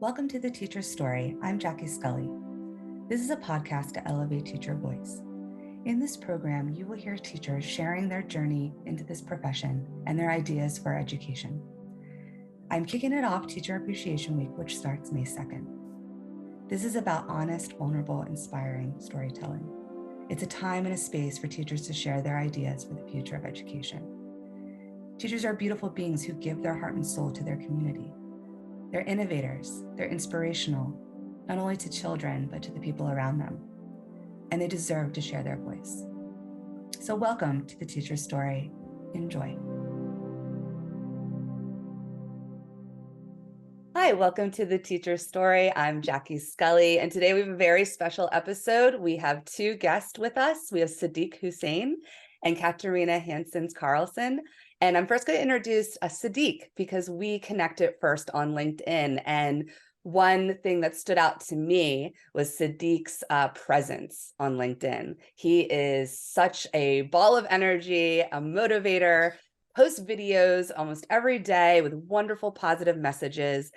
Welcome to The Teacher's Story. I'm Jackie Scully. This is a podcast to elevate teacher voice. In this program, you will hear teachers sharing their journey into this profession and their ideas for education. I'm kicking it off Teacher Appreciation Week, which starts May 2nd. This is about honest, vulnerable, inspiring storytelling. It's a time and a space for teachers to share their ideas for the future of education. Teachers are beautiful beings who give their heart and soul to their community. They're innovators, they're inspirational, not only to children, but to the people around them. And they deserve to share their voice. So welcome to The Teacher's Story. Enjoy. Hi, welcome to The Teacher's Story. I'm Jackie Scully, and today we have a very special episode. We have two guests with us. We have Sadiq Hussain and Katarina Hanssens Carlsson. And I'm first going to introduce Sadiq because we connected first on LinkedIn. And one thing that stood out to me was Sadiq's presence on LinkedIn. He is such a ball of energy, a motivator, posts videos almost every day with wonderful positive messages.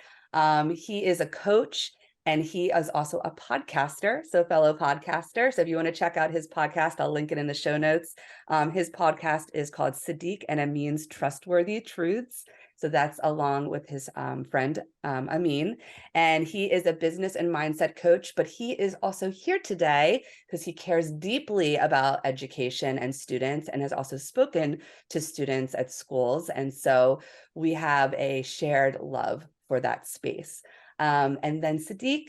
He is a coach and he is also a podcaster, so fellow podcaster. So if you want to check out his podcast, I'll link it in the show notes. His podcast is called Sadiq and Amin's Trustworthy Truths. So that's along with his friend, Amin. And he is a business and mindset coach, but he is also here today because he cares deeply about education and students and has also spoken to students at schools. And so we have a shared love for that space. And then Sadiq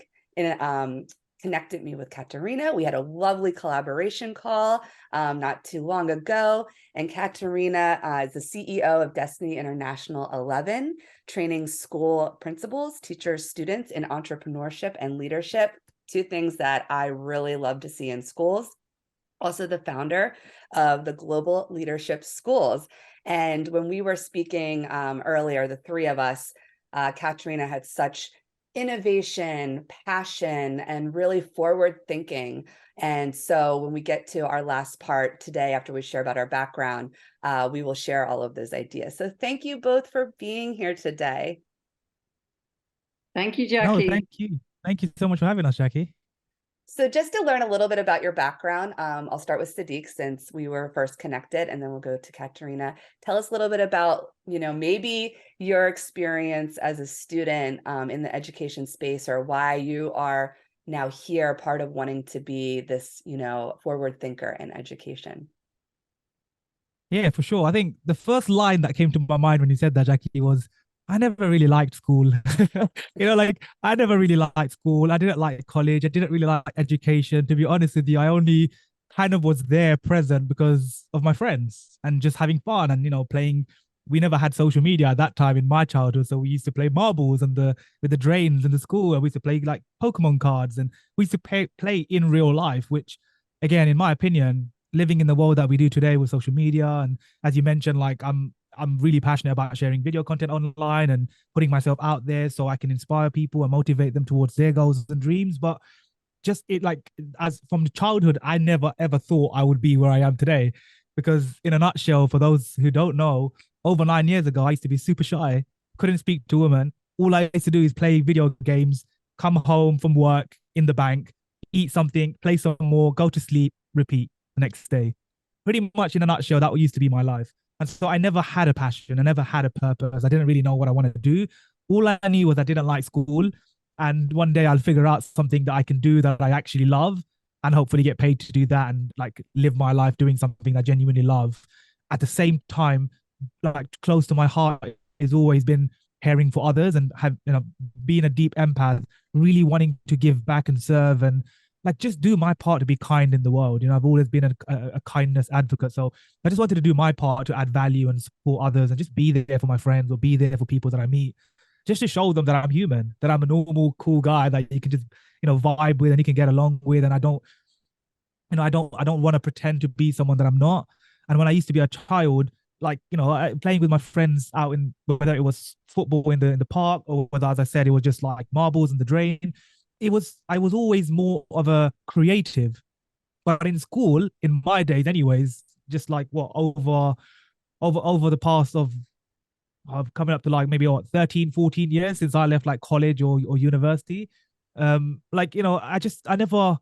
connected me with Katarina. We had a lovely collaboration call not too long ago. And Katarina is the CEO of Destiny International 11, training school principals, teachers, students in entrepreneurship and leadership, two things that I really love to see in schools. Also the founder of the Global Leadership Schools. And when we were speaking earlier, the three of us, Katarina had such innovation, passion, and really forward thinking. And so when we get to our last part today, after we share about our background, we will share all of those ideas. So thank you both for being here today. Thank you, Jackie. No, thank you. Thank you so much for having us, Jackie. So just to learn a little bit about your background, I'll start with Sadiq since we were first connected, and then we'll go to Katarina. Tell us a little bit about, maybe your experience as a student in the education space, or why you are now here, part of wanting to be this, forward thinker in education. Yeah, for sure. I think the first line that came to my mind when you said that, Jackie, was, I never really liked school. I never really liked school. I didn't like college. I didn't really like education. To be honest with you, I only kind of was there present because of my friends and just having fun and, playing. We never had social media at that time in my childhood. So we used to play marbles and with the drains in the school. And we used to play like Pokemon cards, and we used to play in real life, which again, in my opinion, living in the world that we do today with social media. And as you mentioned, like I'm really passionate about sharing video content online and putting myself out there so I can inspire people and motivate them towards their goals and dreams. But just as from childhood, I never ever thought I would be where I am today. Because in a nutshell, for those who don't know, over 9 years ago, I used to be super shy, couldn't speak to women. All I used to do is play video games, come home from work in the bank, eat something, play some more, go to sleep, repeat the next day. Pretty much in a nutshell, that used to be my life. And so I never had a passion. I never had a purpose. I didn't really know what I wanted to do. All I knew was I didn't like school. And one day I'll figure out something that I can do that I actually love and hopefully get paid to do that and like live my life doing something I genuinely love. At the same time, like close to my heart has always been caring for others and being a deep empath, really wanting to give back and serve and like just do my part to be kind in the world. I've always been a kindness advocate. So I just wanted to do my part to add value and support others and just be there for my friends or be there for people that I meet, just to show them that I'm human, that I'm a normal, cool guy that you can just, vibe with and you can get along with. And I don't want to pretend to be someone that I'm not. And when I used to be a child, playing with my friends out in, whether it was football in the park or whether, as I said, it was just like marbles in the drain, I was always more of a creative. But in school, in my days anyways, just like over the past of coming up to like maybe what 13, 14 years since I left like college or university. Like, you know, I never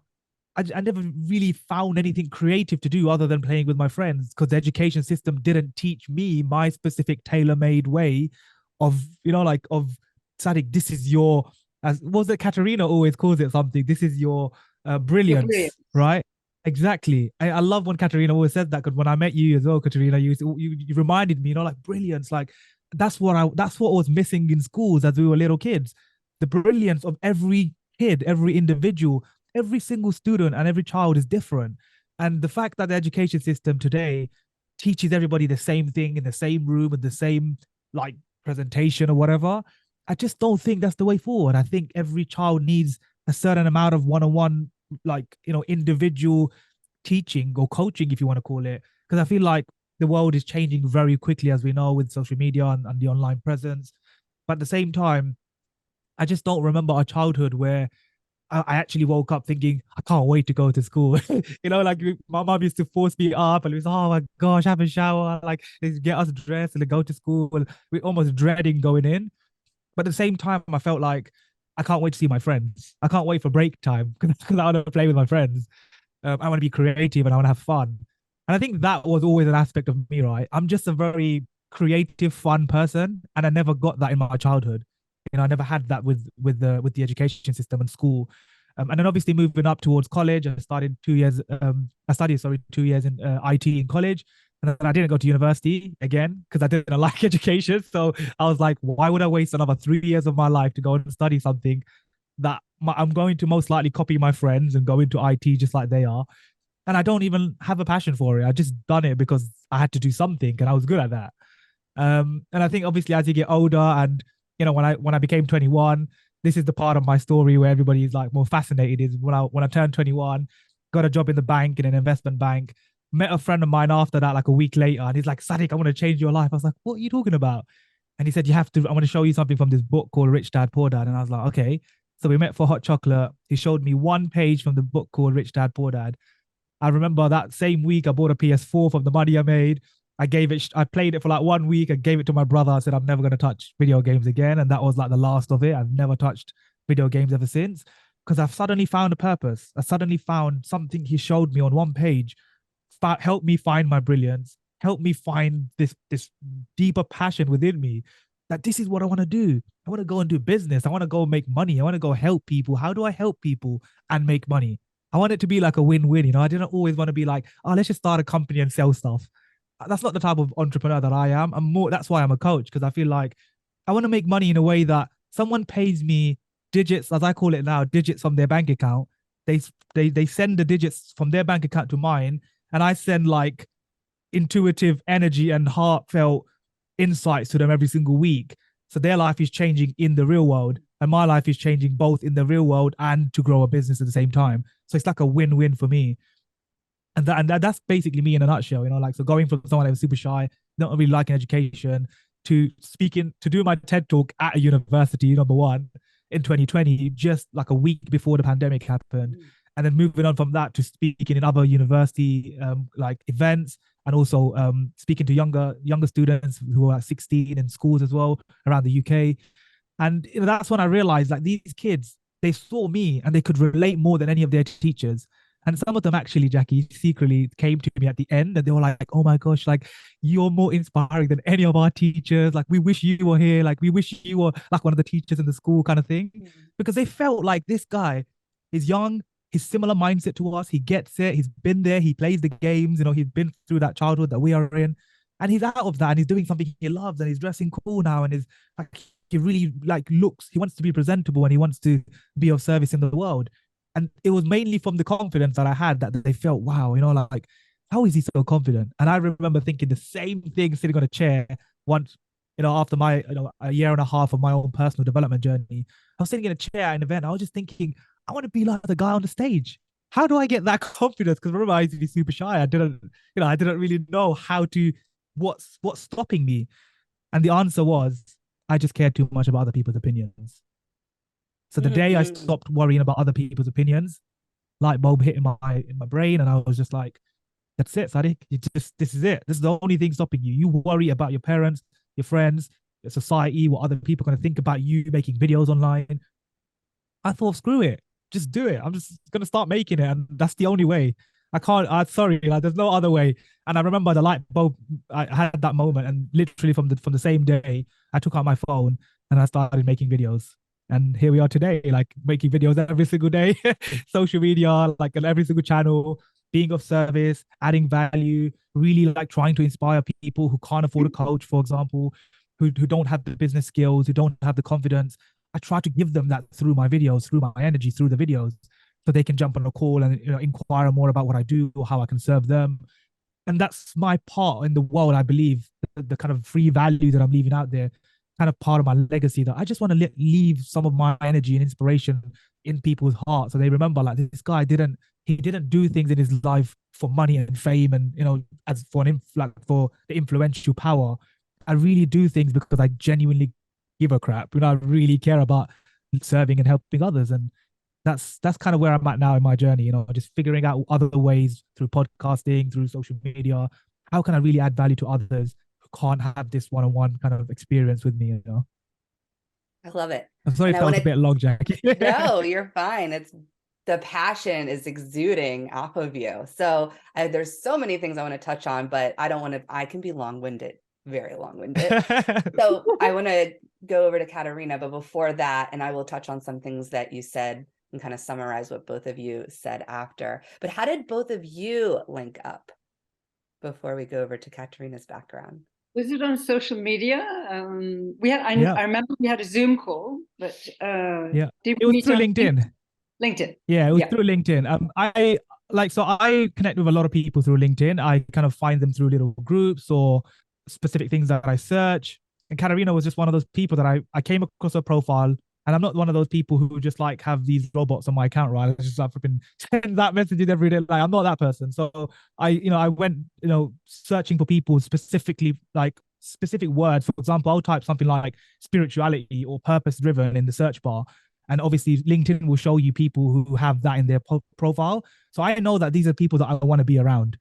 really found anything creative to do other than playing with my friends because the education system didn't teach me my specific tailor-made way of, you know, like of Sadiq, this is your, as was it Katarina always calls it something, this is your You're brilliance, brilliant. right? Exactly. I love when Katarina always says that because when I met you as well, Katarina, you reminded me, you know, like brilliance, like that's what was missing in schools as we were little kids. The brilliance of every kid, every individual, every single student and every child is different. And the fact that the education system today teaches everybody the same thing in the same room and the same like presentation or whatever, I just don't think that's the way forward. I think every child needs a certain amount of one-on-one, like, you know, individual teaching or coaching, if you want to call it. Because I feel like the world is changing very quickly, as we know, with social media and the online presence. But at the same time, I just don't remember a childhood where I actually woke up thinking, I can't wait to go to school. You know, like my mom used to force me up and it was, oh my gosh, have a shower, like get us dressed and then go to school. We're almost dreading going in. But at the same time, I felt like I can't wait to see my friends. I can't wait for break time because I want to play with my friends. I want to be creative and I want to have fun. And I think that was always an aspect of me, right? I'm just a very creative, fun person, and I never got that in my childhood. You know, I never had that with the education system and school. And then obviously moving up towards college, I started 2 years. I studied 2 years in IT in college, and then I didn't go to university again because I didn't like education. So I was like, why would I waste another 3 years of my life to go and study something that I'm going to most likely copy my friends and go into IT just like they are. And I don't even have a passion for it. I just done it because I had to do something and I was good at that. And I think obviously as you get older and you know when I became 21, this is the part of my story where everybody is like more fascinated is when I turned 21, got a job in the bank in an investment bank, met a friend of mine after that like a week later and he's like, Sadiq, I want to change your life. I was like, what are you talking about? And he said, you have to, I want to show you something from this book called Rich Dad Poor Dad. And I was like, okay. So we met for hot chocolate. He showed me one page from the book called Rich Dad Poor Dad. I remember that same week I bought a PS4 from the money I made. I played it for like 1 week. I gave it to my brother. I said, I'm never going to touch video games again. And that was like the last of it. I've never touched video games ever since because I've suddenly found a purpose. I suddenly found something he showed me on one page, helped me find my brilliance, helped me find this deeper passion within me that this is what I want to do. I want to go and do business. I want to go make money. I want to go help people. How do I help people and make money? I want it to be like a win-win. You know, I didn't always want to be like, oh, let's just start a company and sell stuff. That's not the type of entrepreneur that I am. I'm more, that's why I'm a coach, because I feel like I want to make money in a way that someone pays me digits, as I call it now, digits from their bank account. They send the digits from their bank account to mine, and I send like intuitive energy and heartfelt insights to them every single week. So their life is changing in the real world, and my life is changing both in the real world and to grow a business at the same time. So it's like a win-win for me. That's basically me in a nutshell, you know, like, so going from someone that was super shy, not really liking education, to speaking, to do my TED talk at a university, number one, in 2020, just like a week before the pandemic happened. And then moving on from that to speaking in other university like events, and also speaking to younger students who are 16 in schools as well around the UK. And you know, that's when I realized like these kids, they saw me and they could relate more than any of their teachers. And some of them actually, Jackie, secretly came to me at the end and they were like, oh my gosh, like you're more inspiring than any of our teachers. Like we wish you were here. Like we wish you were like one of the teachers in the school kind of thing. Because they felt like this guy is young, he's similar mindset to us. He gets it. He's been there. He plays the games. You know, he's been through that childhood that we are in. And he's out of that and he's doing something he loves and he's dressing cool now and is like, he really like looks, he wants to be presentable and he wants to be of service in the world. And it was mainly from the confidence that I had that they felt, wow, you know, like, how is he so confident? And I remember thinking the same thing sitting on a chair once, you know, after my, you know, a year and a half of my own personal development journey. I was sitting in a chair at an event. I was just thinking, I want to be like the guy on the stage. How do I get that confidence? Because remember, I used to be super shy. I didn't really know how to, what's stopping me. And the answer was, I just cared too much about other people's opinions. So the day I stopped worrying about other people's opinions, light bulb hit in my brain, and I was just like, "That's it, Sadiq. This is it. This is the only thing stopping you. You worry about your parents, your friends, society, what other people are going to think about you making videos online. I thought, screw it, just do it. I'm just going to start making it. And that's the only way. I can't, I'm sorry, like, there's no other way. And I remember the light bulb, I had that moment, and literally from the same day, I took out my phone and I started making videos. And here we are today, like making videos every single day, social media, like on every single channel, being of service, adding value, really like trying to inspire people who can't afford a coach, for example, who don't have the business skills, who don't have the confidence. I try to give them that through my videos, through my energy, through the videos, so they can jump on a call and inquire more about what I do or how I can serve them. And that's my part in the world. I believe the kind of free value that I'm leaving out there, kind of part of my legacy, that I just want to leave some of my energy and inspiration in people's hearts, so they remember, like, this guy didn't do things in his life for money and fame and as for like for the influential power. I really do things because I genuinely give a crap. I really care about serving and helping others. And that's kind of where I'm at now in my journey, just figuring out other ways through podcasting, through social media. How can I really add value to others who can't have this one-on-one kind of experience with me, I love it. I'm sorry if that was a bit long, Jackie. No, you're fine. It's the passion is exuding off of you. So there's so many things I want to touch on, but I can be long-winded, very long-winded. So I want to go over to Katarina, but before that, and I will touch on some things that you said and kind of summarize what both of you said after. But how did both of you link up before we go over to Katarina's background? Was it on social media? I remember we had a Zoom call, but it was through LinkedIn. LinkedIn. Yeah, it was through LinkedIn. I connect with a lot of people through LinkedIn. I kind of find them through little groups or specific things that I search. And Katarina was just one of those people that I came across her profile. And I'm not one of those people who just like have these robots on my account, right? I just like flipping send that messages every day. Like, I'm not that person. So I went, searching for people specifically, like specific words. For example, I'll type something like spirituality or purpose driven in the search bar. And obviously LinkedIn will show you people who have that in their profile. So I know that these are people that I want to be around.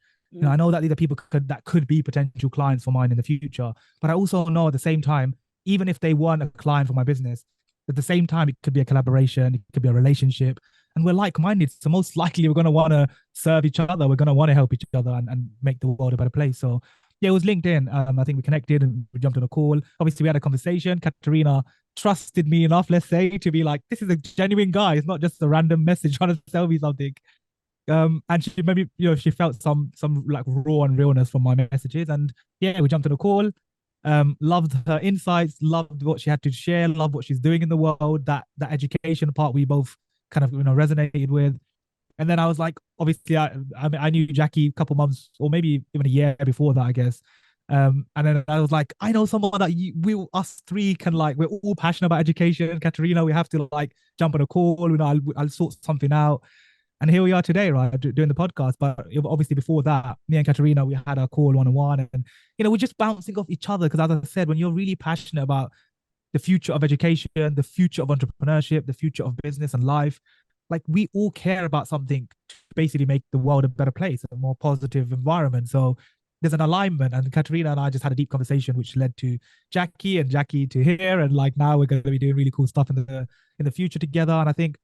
I know that these are people that could be potential clients for mine in the future. But I also know at the same time, even if they weren't a client for my business, at the same time, it could be a collaboration, it could be a relationship, and we're like-minded. So most likely we're going to want to serve each other. We're going to want to help each other and make the world a better place. So yeah, it was LinkedIn. I think we connected and we jumped on a call. Obviously we had a conversation. Katarina trusted me enough, let's say, to be like, this is a genuine guy. It's not just a random message trying to sell me something. And she maybe, she felt some like raw and realness from my messages. And yeah, we jumped on a call. Loved her insights, loved what she had to share, loved what she's doing in the world. That education part we both kind of resonated with. And then I was like, obviously I knew Jackie a couple months or maybe even a year before that, I guess. And then I was like, I know someone that us three can, like, we're all passionate about education. Katarina, we have to like jump on a call, I'll sort something out. And here we are today, right, doing the podcast. But obviously before that, me and Katarina, we had our call one-on-one, and we're just bouncing off each other. Because as I said, when you're really passionate about the future of education, the future of entrepreneurship, the future of business and life, like, we all care about something to basically make the world a better place, a more positive environment. So there's an alignment, and Katarina and I just had a deep conversation, which led to Jackie and Jackie to here, and like now we're going to be doing really cool stuff in the future together. And I think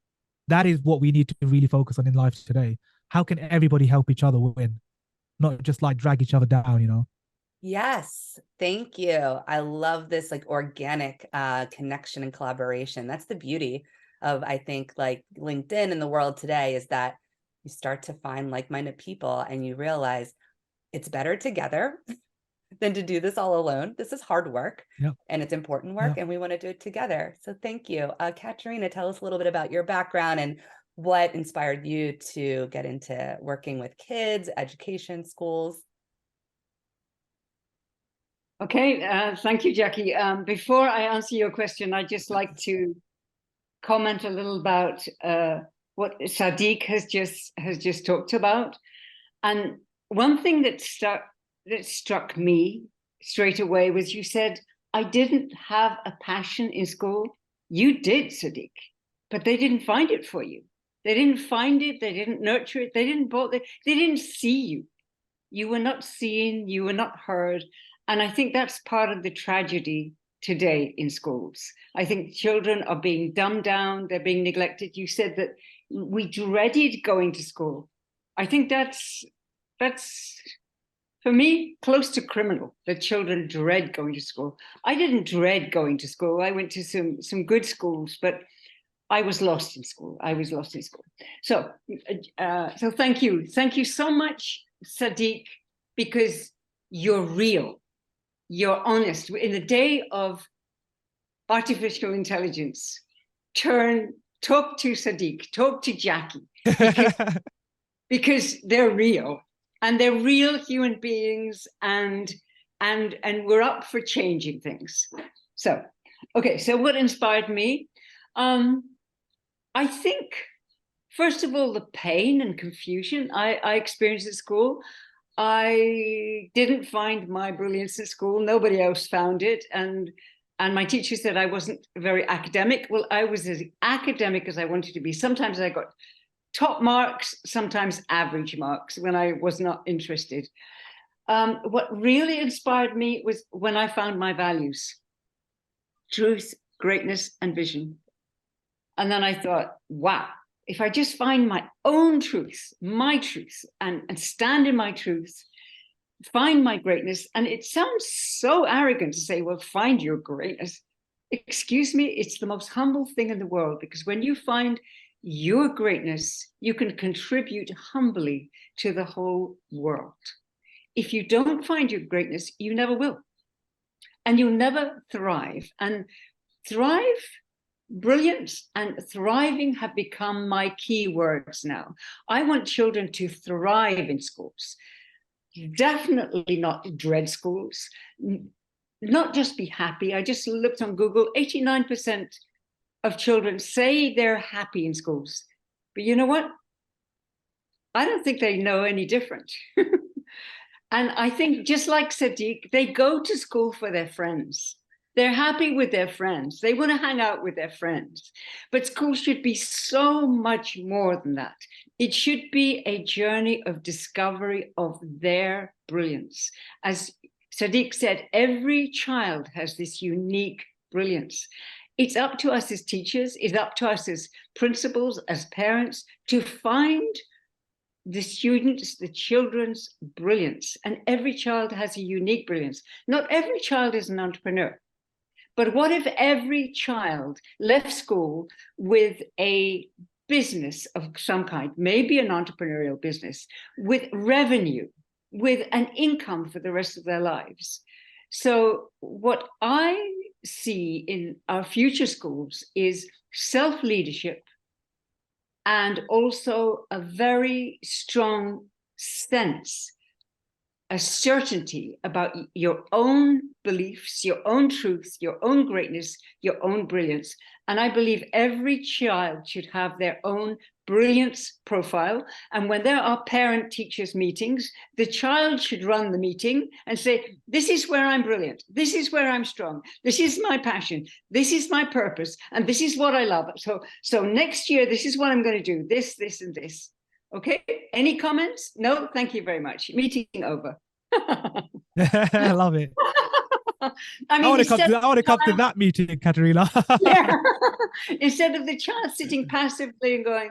that is what we need to really focus on in life today. How can everybody help each other win, not just like drag each other down, Yes, thank you. I love this like organic connection and collaboration. That's the beauty of, I think, like LinkedIn in the world today, is that you start to find like-minded people and you realize it's better together than to do this all alone. This is hard work, and it's important work, and we want to do it together. So thank you. Katarina, tell us a little bit about your background and what inspired you to get into working with kids, education, schools. Okay, thank you, Jackie. Before I answer your question, I'd just like to comment a little about what Sadiq has just talked about. And one thing that struck me straight away was, you said, I didn't have a passion in school. You did, Sadiq, but they didn't find it for you. They didn't find it. They didn't nurture it. They didn't see you. You were not seen. You were not heard. And I think that's part of the tragedy today in schools. I think children are being dumbed down, they're being neglected. You said that we dreaded going to school. I think that's for me close to criminal, that children dread going to school. I didn't dread going to school. I went to some good schools, but I was lost in school. So thank you so much, Sadiq, because you're real, you're honest. In the day of artificial intelligence, talk to Sadiq, talk to Jackie, because they're real, and they're real human beings, and we're up for changing things. So, okay, so what inspired me? I think, first of all, the pain and confusion I experienced at school. I didn't find my brilliance at school. Nobody else found it. And my teacher said I wasn't very academic. Well, I was as academic as I wanted to be. Sometimes I got top marks, sometimes average marks when I was not interested. What really inspired me was when I found my values: truth, greatness, and vision. And then I thought, wow, if I just find my own truth, my truth, and stand in my truth, find my greatness. And it sounds so arrogant to say, well, find your greatness. Excuse me, it's the most humble thing in the world, because when you find your greatness, you can contribute humbly to the whole world. If you don't find your greatness, you never will. And you'll never thrive. And thrive, brilliance, and thriving have become my key words now. I want children to thrive in schools. Definitely not dread schools. Not just be happy. I just looked on Google, 89% of children say they're happy in schools. But you know what? I don't think they know any different. And I think, just like Sadiq, they go to school for their friends. They're happy with their friends. They want to hang out with their friends. But school should be so much more than that. It should be a journey of discovery of their brilliance. As Sadiq said, every child has this unique brilliance. It's up to us as teachers, it's up to us as principals, as parents, to find the students, the children's brilliance. And every child has a unique brilliance. Not every child is an entrepreneur. But what if every child left school with a business of some kind, maybe an entrepreneurial business, with revenue, with an income for the rest of their lives? So what I see in our future schools is self-leadership, and also a very strong sense, a certainty about your own beliefs, your own truth, your own greatness, your own brilliance. And I believe every child should have their own brilliance profile. And when there are parent-teachers meetings, the child should run the meeting and say, this is where I'm brilliant. This is where I'm strong. This is my passion. This is my purpose. And this is what I love. So next year, this is what I'm going to do. This, and this. Okay, any comments? No, thank you very much. Meeting over. I love it. I mean, I want to come to that meeting, Katarina. Yeah. Instead of the child sitting passively and going,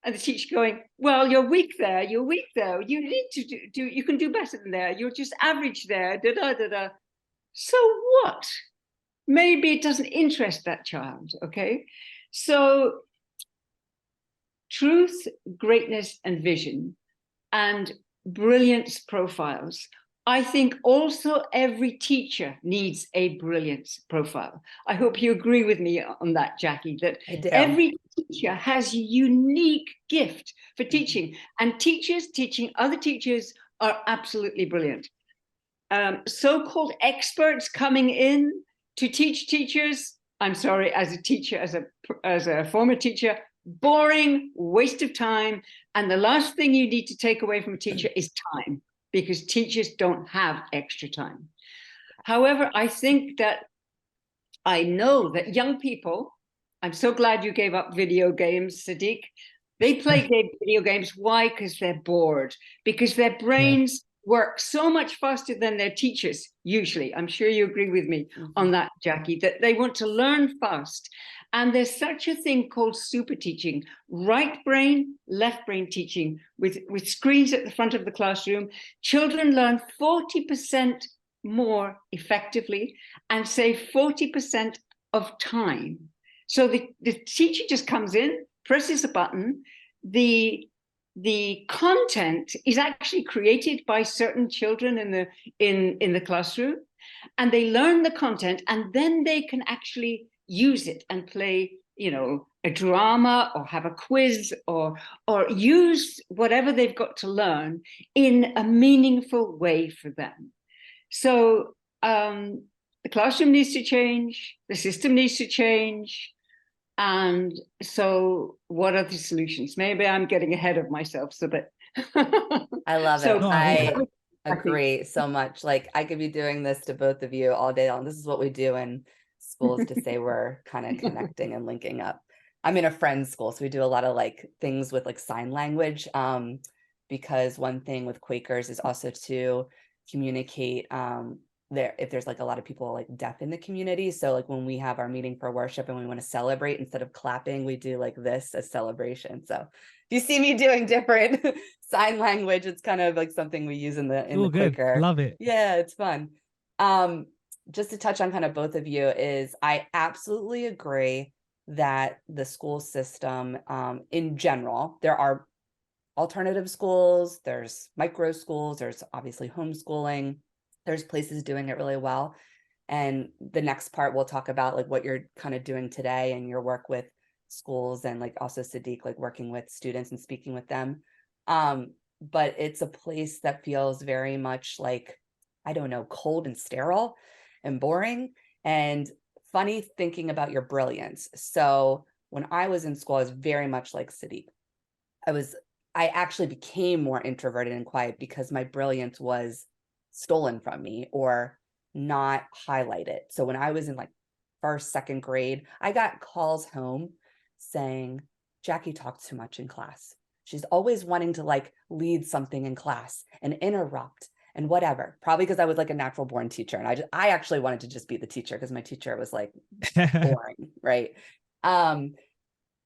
and the teacher going, well, you're weak there, you need to do, you can do better than there, you're just average there, da-da-da-da. So what? Maybe it doesn't interest that child, okay? So truth, greatness, and vision, and brilliance profiles. I think also every teacher needs a brilliance profile. I hope you agree with me on that, Jackie, that every teacher has a unique gift for teaching, and teachers teaching other teachers are absolutely brilliant. So-called experts coming in to teach teachers, I'm sorry, as a teacher, as a former teacher, boring, waste of time. And the last thing you need to take away from a teacher is time, because teachers don't have extra time. However, I know that young people, I'm so glad you gave up video games, Sadiq. They play video games. Why? Because they're bored, because their brains work so much faster than their teachers, usually. I'm sure you agree with me on that, Jackie, that they want to learn fast. And there's such a thing called super teaching, right brain, left brain teaching with screens at the front of the classroom. Children learn 40% more effectively and save 40% of time. So the teacher just comes in, presses a button, the content is actually created by certain children in the classroom, and they learn the content, and then they can actually use it and play, you know, a drama or have a quiz or use whatever they've got to learn in a meaningful way for them. So the classroom needs to change, the system needs to change. And so what are the solutions? Maybe I'm getting ahead of myself a bit. I love So, it. No, I agree so much. Like, I could be doing this to both of you all day long. This is what we do in schools to say we're kind of connecting and linking up. I'm in a friend's school, so we do a lot of like things with like sign language. Because one thing with Quakers is also to communicate if there's like a lot of people like deaf in the community. So like when we have our meeting for worship and we want to celebrate, instead of clapping, we do like this as celebration. So if you see me doing different sign language, it's kind of like something we use in the Quaker. Love it. Yeah, it's fun. Just to touch on kind of both of you is I absolutely agree that the school system in general, there are alternative schools, there's micro schools, there's obviously homeschooling, there's places doing it really well. And the next part, we'll talk about like what you're kind of doing today and your work with schools, and like also Sadiq, like working with students and speaking with them. But it's a place that feels very much like, I don't know, cold and sterile and boring. And funny thinking about your brilliance. So when I was in school, I was very much like Sadiq. I actually became more introverted and quiet because my brilliance was stolen from me or not highlighted. So when I was in like first, second grade, I got calls home saying, Jackie talks too much in class. She's always wanting to like lead something in class and interrupt and whatever, probably because I was like a natural born teacher. And I actually wanted to just be the teacher because my teacher was like boring, right?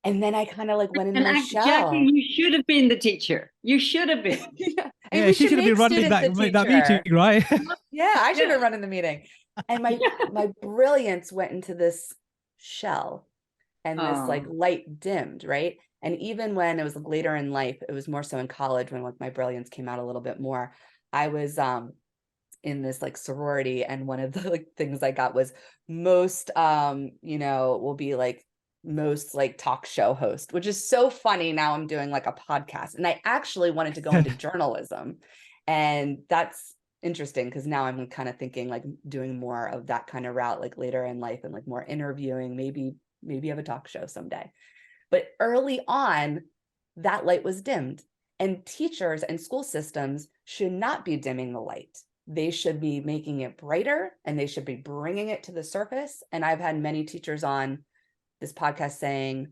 And then I kind of like went into my shell. Jackie, you should have been the teacher. You should have been. Yeah. Yeah, she should have been running that meeting, right? Yeah, I should have been running the meeting. And my brilliance went into this shell, and this like light dimmed, right? And even when it was later in life, it was more so in college when like my brilliance came out a little bit more. I was in this like sorority, and one of the like things I got was most will be like most like talk show host, which is so funny. Now I'm doing like a podcast, and I actually wanted to go into journalism, and that's interesting because now I'm kind of thinking like doing more of that kind of route like later in life, and like more interviewing, maybe have a talk show someday. But early on, that light was dimmed, and teachers and school systems should not be dimming the light. They should be making it brighter, and they should be bringing it to the surface. And I've had many teachers on this podcast saying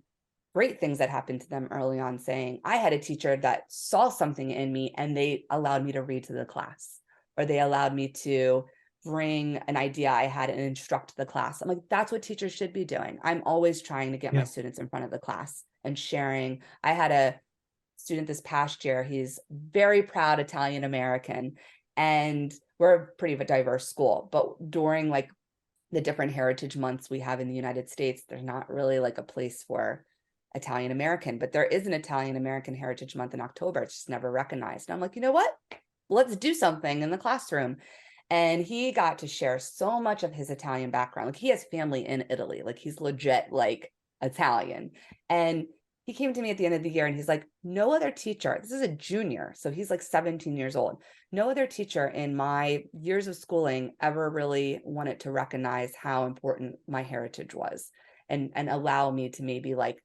great things that happened to them early on, saying, I had a teacher that saw something in me and they allowed me to read to the class, or they allowed me to bring an idea I had and instruct the class. I'm like, that's what teachers should be doing. I'm always trying to get my students in front of the class and sharing. I had a student this past year, he's very proud Italian American, and we're a pretty diverse school, but during like the different heritage months we have in the United States, there's not really like a place for Italian American, but there is an Italian American Heritage Month in October. It's just never recognized. And I'm like, you know what? Let's do something in the classroom. And he got to share so much of his Italian background. Like he has family in Italy, like he's legit like Italian. And he came to me at the end of the year and he's like, no other teacher, this is a junior, so he's like 17 years old. No other teacher in my years of schooling ever really wanted to recognize how important my heritage was and allow me to maybe like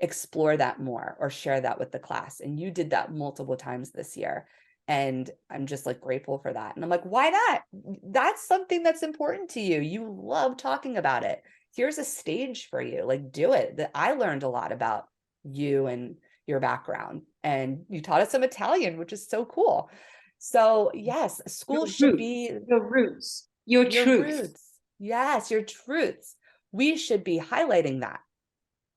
explore that more or share that with the class. And you did that multiple times this year. And I'm just like grateful for that. And I'm like, why not? That's something that's important to you. You love talking about it. Here's a stage for you. Like, do it. I learned a lot about you and your background, and you taught us some Italian, which is so cool. So yes, school should be your roots, your truth. roots. Yes, your truths. We should be highlighting that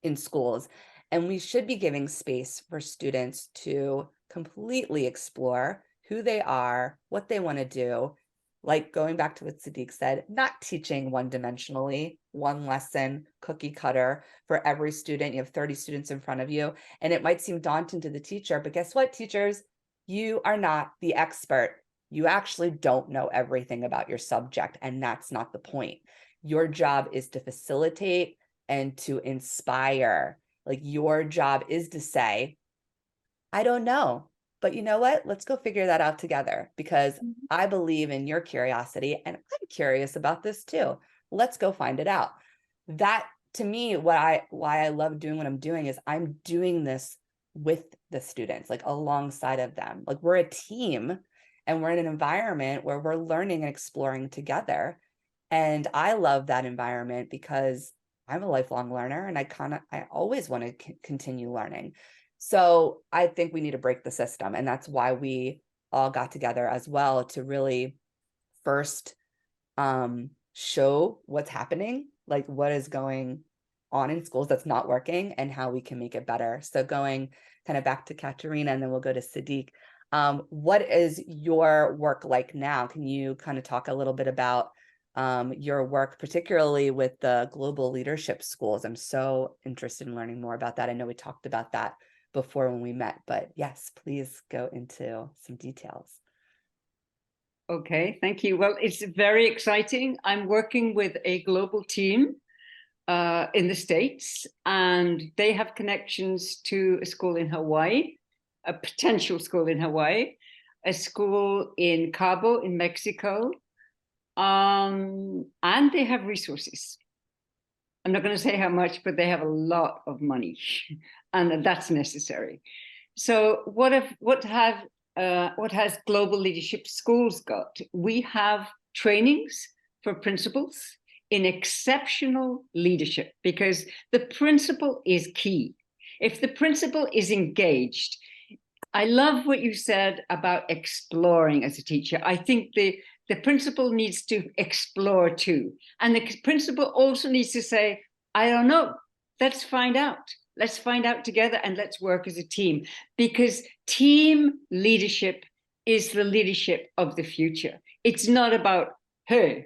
in schools, and we should be giving space for students to completely explore who they are, what they want to do. Like going back to what Sadiq said, not teaching one-dimensionally, one lesson, cookie cutter for every student. You have 30 students in front of you, and it might seem daunting to the teacher, but guess what, teachers? You are not the expert. You actually don't know everything about your subject, and that's not the point. Your job is to facilitate and to inspire. Like, your job is to say, I don't know, but you know what? Let's go figure that out together, because I believe in your curiosity and I'm curious about this too. Let's go find it out. That, to me, why I love doing what I'm doing is I'm doing this with the students, like alongside of them. Like, we're a team and we're in an environment where we're learning and exploring together. And I love that environment because I'm a lifelong learner and I always want to continue learning. So I think we need to break the system. And that's why we all got together as well, to really first show what's happening, like what is going on in schools that's not working and how we can make it better. So going kind of back to Katarina, and then we'll go to Sadiq. What is your work like now? Can you kind of talk a little bit about your work, particularly with the global leadership schools? I'm so interested in learning more about that. I know we talked about that before when we met, but yes, please go into some details. Okay, thank you. Well, it's very exciting. I'm working with a global team in the States, and they have connections to a school in Hawaii, a potential school in Hawaii, a school in Cabo in Mexico, and they have resources. I'm not going to say how much, but they have a lot of money, and that's necessary. So what has Global Leadership Schools got? We have trainings for principals in exceptional leadership, because the principal is key. If the principal is engaged, I love what you said about exploring as a teacher. I think the principal needs to explore too. And the principal also needs to say, I don't know, let's find out. Let's find out together and let's work as a team, because team leadership is the leadership of the future. It's not about, hey,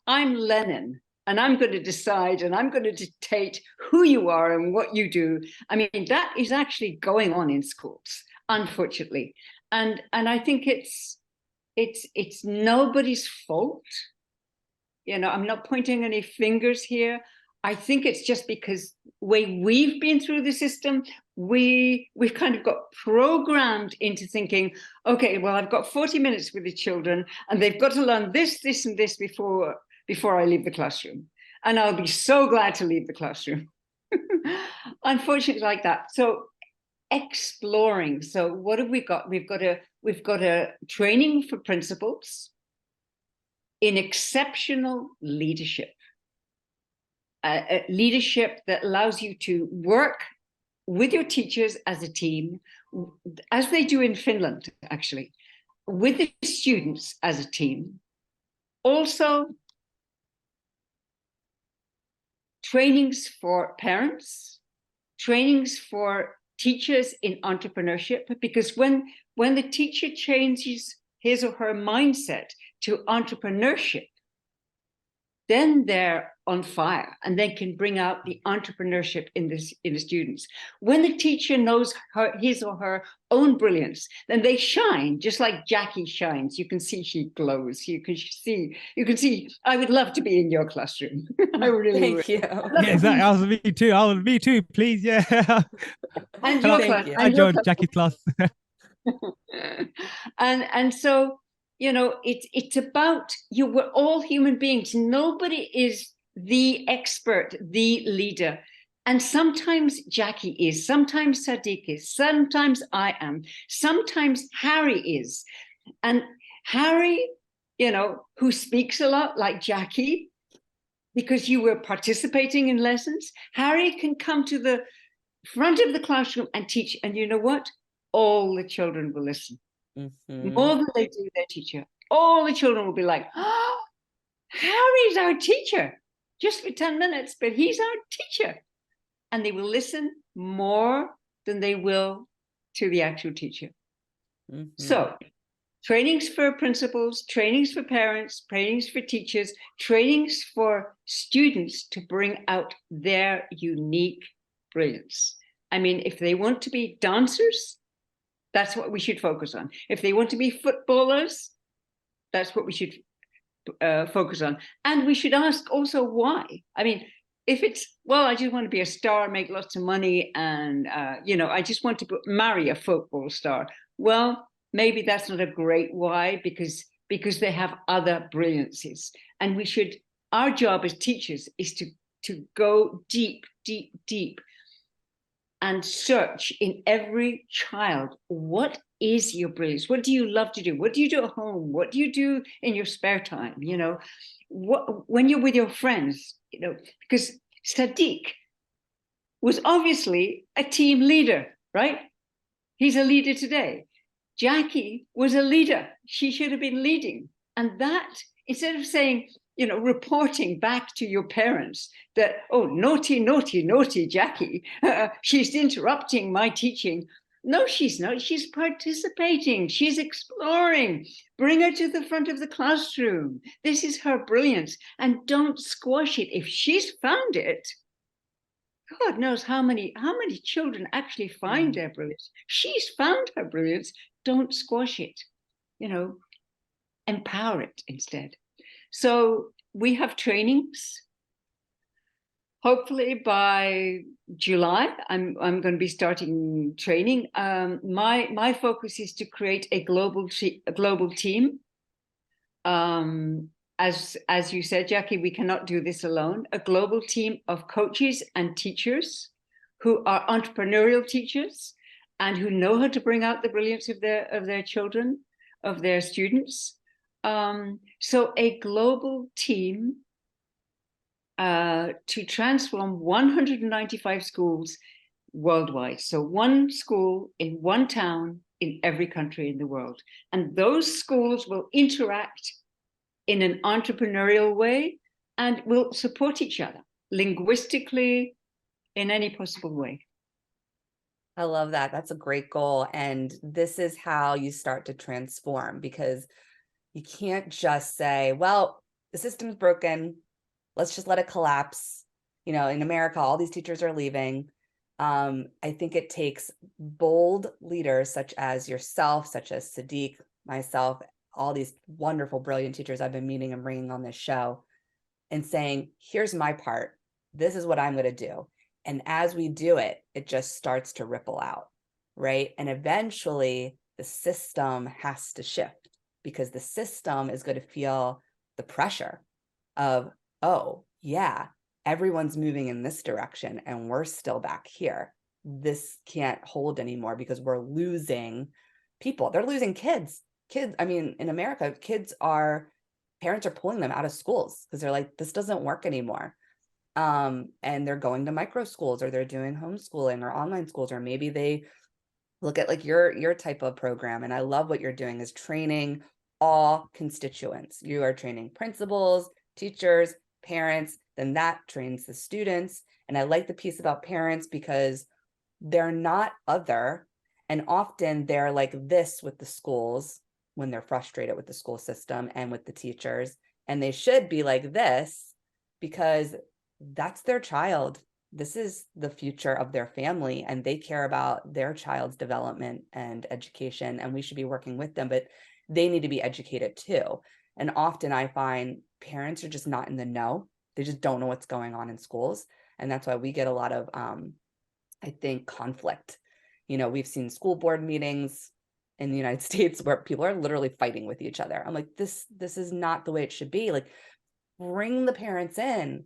I'm Lenin and I'm going to decide and I'm going to dictate who you are and what you do. I mean, that is actually going on in schools, unfortunately. And I think it's nobody's fault. I'm not pointing any fingers here. I think it's just because way we've been through the system, we've kind of got programmed into thinking, okay, well, I've got 40 minutes with the children and they've got to learn this, this, and this before I leave the classroom. And I'll be so glad to leave the classroom. Unfortunately, like that. So exploring. So what have we got? We've got a training for principals in exceptional leadership. Leadership that allows you to work with your teachers as a team, as they do in Finland, actually, with the students as a team. Also, trainings for parents, trainings for teachers in entrepreneurship, because when the teacher changes his or her mindset to entrepreneurship, then they're on fire and they can bring out the entrepreneurship in the students. When the teacher knows his or her own brilliance, then they shine, just like Jackie shines. You can see she glows. You can see. I would love to be in your classroom. I really would. Thank you. Yeah, exactly. I was me too. Please, yeah. And your class. I joined Jackie's class. and so, it's about we're all human beings. Nobody is the expert, the leader. And sometimes Jackie is, sometimes Sadiq is, sometimes I am, sometimes Harry is. And Harry, who speaks a lot like Jackie, because you were participating in lessons, Harry can come to the front of the classroom and teach. And you know what? All the children will listen. more than they do their teacher. All the children will be like, oh, Harry's our teacher, just for 10 minutes, but he's our teacher. And they will listen more than they will to the actual teacher. So trainings for principals, trainings for parents, trainings for teachers, trainings for students to bring out their unique brilliance. I mean, if they want to be dancers, that's what we should focus on. If they want to be footballers, that's what we should focus on. And we should ask also why. I mean, if it's, well, I just want to be a star, make lots of money, and, I just want to marry a football star. Well, maybe that's not a great why, because they have other brilliances. And our job as teachers is to go deep, deep, deep and search in every child. What is your brilliance? What do you love to do? What do you do at home? What do you do in your spare time? When you're with your friends, because Sadiq was obviously a team leader, right? He's a leader today. Jackie was a leader. She should have been leading. And that, instead of saying, reporting back to your parents that, oh, naughty, naughty, naughty Jackie, she's interrupting my teaching. No, she's not. She's participating. She's exploring. Bring her to the front of the classroom. This is her brilliance. And don't squash it. If she's found it, God knows how many children actually find their brilliance. She's found her brilliance. Don't squash it. Empower it instead. So we have trainings. Hopefully by July, I'm going to be starting training. My focus is to create a global team. As you said, Jackie, we cannot do this alone. A global team of coaches and teachers who are entrepreneurial teachers and who know how to bring out the brilliance of their children, of their students. So a global team to transform 195 schools worldwide. So one school in one town in every country in the world. And those schools will interact in an entrepreneurial way and will support each other linguistically in any possible way. I love that. That's a great goal. And this is how you start to transform, because you can't just say, well, the system's broken, let's just let it collapse. In America, all these teachers are leaving. I think it takes bold leaders such as yourself, such as Sadiq, myself, all these wonderful, brilliant teachers I've been meeting and bringing on this show, and saying, here's my part. This is what I'm going to do. And as we do it, it just starts to ripple out, right? And eventually the system has to shift, because the system is going to feel the pressure of, oh, yeah, everyone's moving in this direction and we're still back here. This can't hold anymore because we're losing people. They're losing kids. I mean, in America, parents are pulling them out of schools because they're like, this doesn't work anymore. And they're going to micro schools, or they're doing homeschooling or online schools, or maybe they look at like your type of program. And I love what you're doing is training all constituents. You are training principals, teachers, parents, then that trains the students. And I like the piece about parents because they're not other. And often they're like this with the schools when they're frustrated with the school system and with the teachers. And they should be like this because that's their child. This is the future of their family, and they care about their child's development and education, and we should be working with them, but they need to be educated too. And often I find parents are just not in the know. They just don't know what's going on in schools. And that's why we get a lot of, I think, conflict. We've seen school board meetings in the United States where people are literally fighting with each other. I'm like, this is not the way it should be. Like, bring the parents in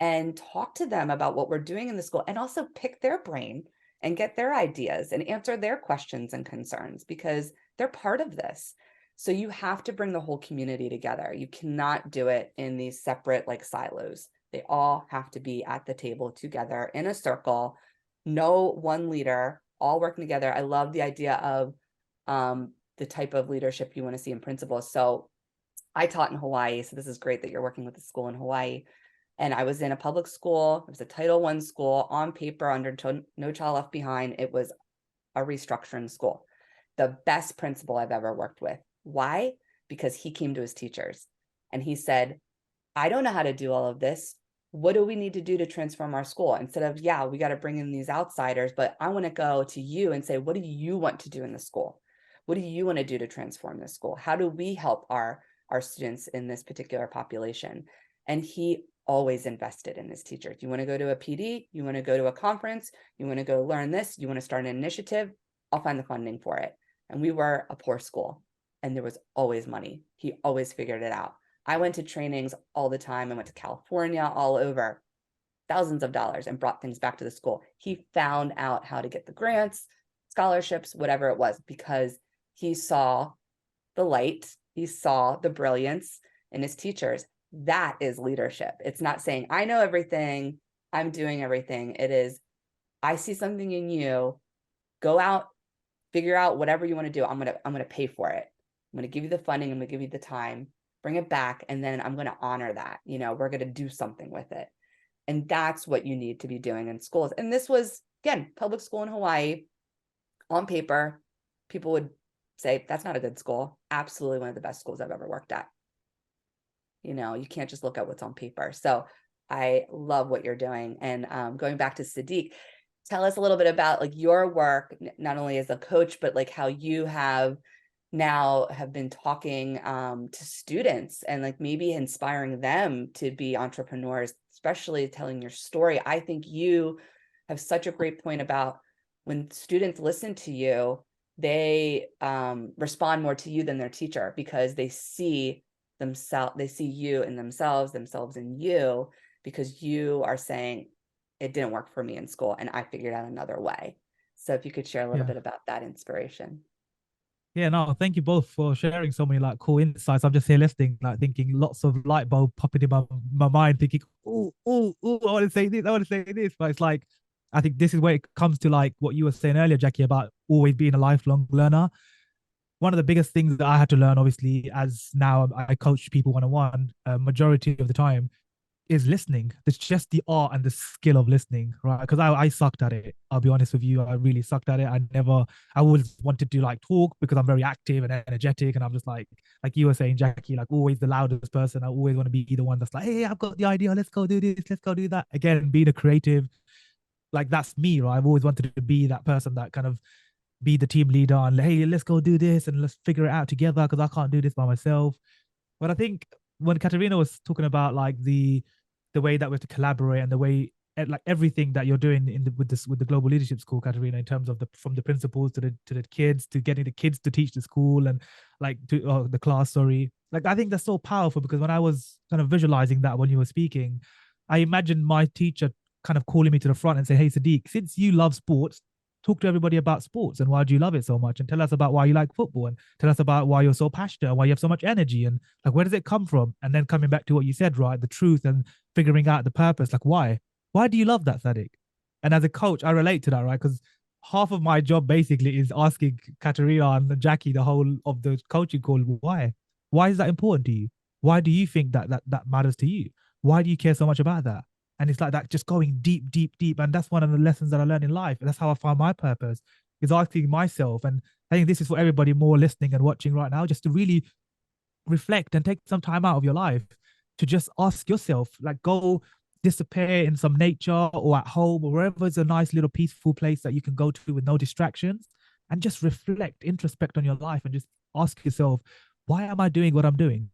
and talk to them about what we're doing in the school, and also pick their brain and get their ideas and answer their questions and concerns, because they're part of this. So you have to bring the whole community together. You cannot do it in these separate like silos. They all have to be at the table together in a circle. No one leader, all working together. I love the idea of the type of leadership you want to see in principals. So I taught in Hawaii. So this is great that you're working with a school in Hawaii. And I was in a public school. It was a Title I school on paper under No Child Left Behind. It was a restructuring school. The best principal I've ever worked with. Why? Because he came to his teachers and he said, I don't know how to do all of this. What do we need to do to transform our school? Instead of, yeah, we got to bring in these outsiders, but I want to go to you and say, what do you want to do in the school? What do you want to do to transform this school? How do we help our students in this particular population? And he always invested in his teachers. You want to go to a PD? You want to go to a conference? You want to go learn this? You want to start an initiative? I'll find the funding for it. And we were a poor school and there was always money. He always figured it out. I went to trainings all the time. I went to California, all over, thousands of dollars, and brought things back to the school. He found out how to get the grants, scholarships, whatever it was, because he saw the light, he saw the brilliance in his teachers. That is leadership. It's not saying, I know everything, I'm doing everything. It is, I see something in you, go out, figure out whatever you want to do. I'm gonna pay for it. I'm gonna give you the funding, I'm gonna give you the time, bring it back, and then I'm gonna honor that. You know, we're gonna do something with it. And that's what you need to be doing in schools. And this was, again, public school in Hawaii. On paper, people would say, that's not a good school. Absolutely one of the best schools I've ever worked at. You know, you can't just look at what's on paper. So I love what you're doing. And going back to Sadiq, tell us a little bit about like your work, not only as a coach, but like how you have been talking to students and like maybe inspiring them to be entrepreneurs, especially telling your story. I think you have such a great point about when students listen to you, they respond more to you than their teacher because they see themselves, they see you in themselves in you, because you are saying it didn't work for me in school and I figured out another way. So if you could share a little bit about that inspiration. Yeah, no, thank you both for sharing so many like cool insights. I'm just here listening, like thinking lots of light bulb popping in my mind, thinking, oh, I want to say this, I want to say this. But it's like, I think this is where it comes to like what you were saying earlier, Jackie, about always being a lifelong learner. One of the biggest things that I had to learn, obviously, as now I coach people one-on-one, majority of the time, is listening. It's just the art and the skill of listening, right? Because I sucked at it. I'll be honest with you. I really sucked at it. I always wanted to like talk because I'm very active and energetic. And I'm just like you were saying, Jackie, like always the loudest person. I always want to be the one that's like, hey, I've got the idea. Let's go do this. Let's go do that. Again, being a creative, like that's me, right? I've always wanted to be that person that kind of be the team leader and hey, let's go do this and let's figure it out together because I can't do this by myself. But I think when Katarina was talking about like the way that we have to collaborate and the way like everything that you're doing with the global leadership school, Katarina, in terms of from the principals to the kids, to getting the kids to teach the school and like to the class, sorry. Like I think that's so powerful because when I was kind of visualizing that when you were speaking, I imagined my teacher kind of calling me to the front and say, hey, Sadiq, since you love sports, talk to everybody about sports and why do you love it so much, and tell us about why you like football, and tell us about why you're so passionate and why you have so much energy, and like where does it come from? And then coming back to what you said, right, the truth and figuring out the purpose, like why do you love that, Sadiq? And as a coach, I relate to that, right? Because half of my job basically is asking Katarina and Jackie the whole of the coaching call, why is that important to you? Why do you think that matters to you? Why do you care so much about that? And it's like that, just going deep, deep, deep. And that's one of the lessons that I learned in life. And that's how I found my purpose, is asking myself. And I think this is for everybody more listening and watching right now, just to really reflect and take some time out of your life to just ask yourself, like go disappear in some nature or at home or wherever is a nice little peaceful place that you can go to with no distractions, and just reflect, introspect on your life and just ask yourself, why am I doing what I'm doing?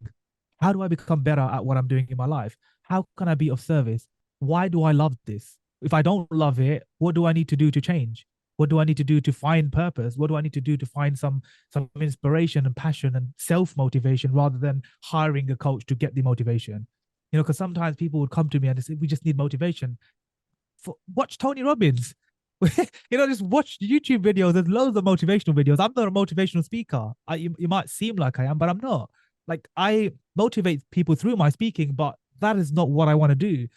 How do I become better at what I'm doing in my life? How can I be of service? Why do I love this? If I don't love it, what do I need to do to change? What do I need to do to find purpose? What do I need to do to find some inspiration and passion and self-motivation rather than hiring a coach to get the motivation? You know, because sometimes people would come to me and they say, we just need motivation. Watch Tony Robbins. You know, just watch YouTube videos. There's loads of motivational videos. I'm not a motivational speaker. You might seem like I am, but I'm not. Like I motivate people through my speaking, but that is not what I want to do.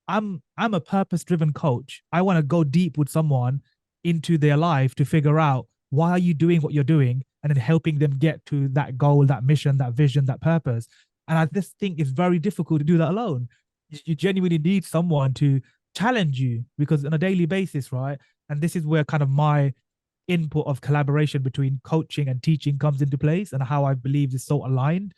I'm a purpose-driven coach. I want to go deep with someone into their life to figure out, why are you doing what you're doing? and then helping them get to that goal, that mission, that vision, that purpose. And I just think it's very difficult to do that alone. You genuinely need someone to challenge you, because on a daily basis, right? And this is where kind of my input of collaboration between coaching and teaching comes into place, and how I believe is so aligned.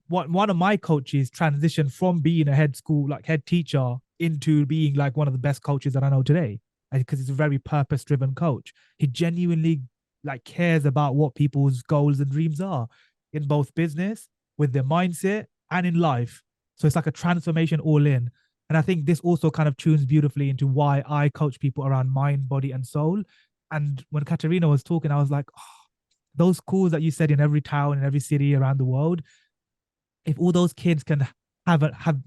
One of my coaches transitioned from being a head teacher into being like one of the best coaches that I know today, because he's a very purpose driven coach. He genuinely like cares about what people's goals and dreams are in both business, with their mindset, and in life. So it's like a transformation all in. And I think this also kind of tunes beautifully into why I coach people around mind, body, and soul. And when Katarina was talking, I was like, oh, those schools that you said in every town, in every city around the world, if all those kids can have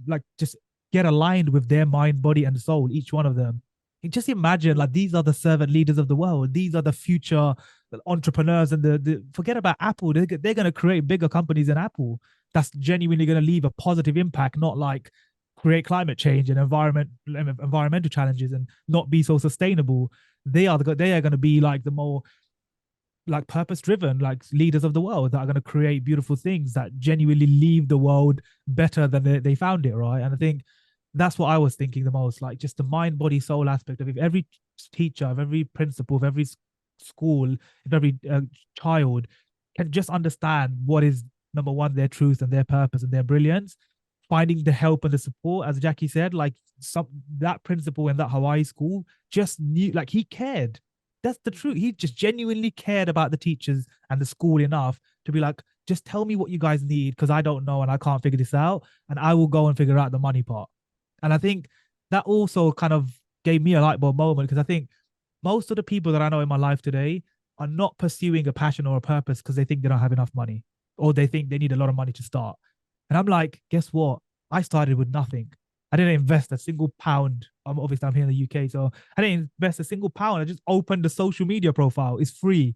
like just get aligned with their mind, body, and soul, each one of them. You just imagine, like, these are the servant leaders of the world. These are the future entrepreneurs, and the forget about Apple. They're going to create bigger companies than Apple. That's genuinely going to leave a positive impact, not like create climate change and environmental challenges and not be so sustainable. They are going to be like the more like purpose driven like leaders of the world that are going to create beautiful things that genuinely leave the world better than they found it, right? And I think that's what I was thinking the most, like just the mind, body, soul aspect of it. If every teacher, of every principal, of every school, if every child can just understand what is number one, their truth and their purpose and their brilliance, finding the help and the support, as Jackie said, like that principal in that Hawaii school just knew, like he cared. That's the truth. He just genuinely cared about the teachers and the school enough to be like, just tell me what you guys need, because I don't know and I can't figure this out, and I will go and figure out the money part. And I think that also kind of gave me a light bulb moment, because I think most of the people that I know in my life today are not pursuing a passion or a purpose because they think they don't have enough money, or they think they need a lot of money to start. And I'm like, guess what? I started with nothing. I didn't invest a single pound. Obviously, I'm here in the UK, so I didn't invest a single pound. I just opened the social media profile. It's free.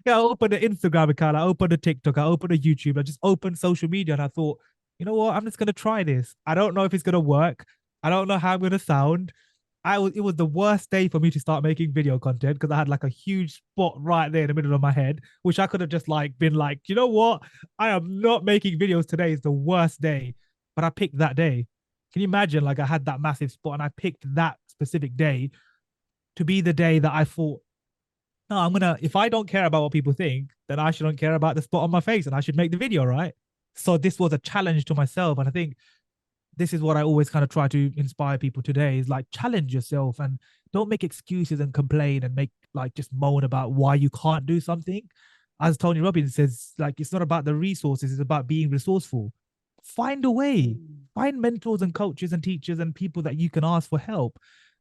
Yeah, I opened the Instagram account. I opened the TikTok. I opened the YouTube. I just opened social media, and I thought, you know what? I'm just gonna try this. I don't know if it's gonna work. I don't know how I'm gonna sound. It was the worst day for me to start making video content, because I had like a huge spot right there in the middle of my head, which I could have just like been like, you know what? I am not making videos today. It's the worst day. But I picked that day. Can you imagine? Like, I had that massive spot and I picked that specific day to be the day that I thought, no, if I don't care about what people think, then I shouldn't care about the spot on my face and I should make the video, right? So this was a challenge to myself. And I think this is what I always kind of try to inspire people today, is like, challenge yourself and don't make excuses and complain and make like just moan about why you can't do something. As Tony Robbins says, like, it's not about the resources, it's about being resourceful. Find a way. Find mentors and coaches and teachers and people that you can ask for help.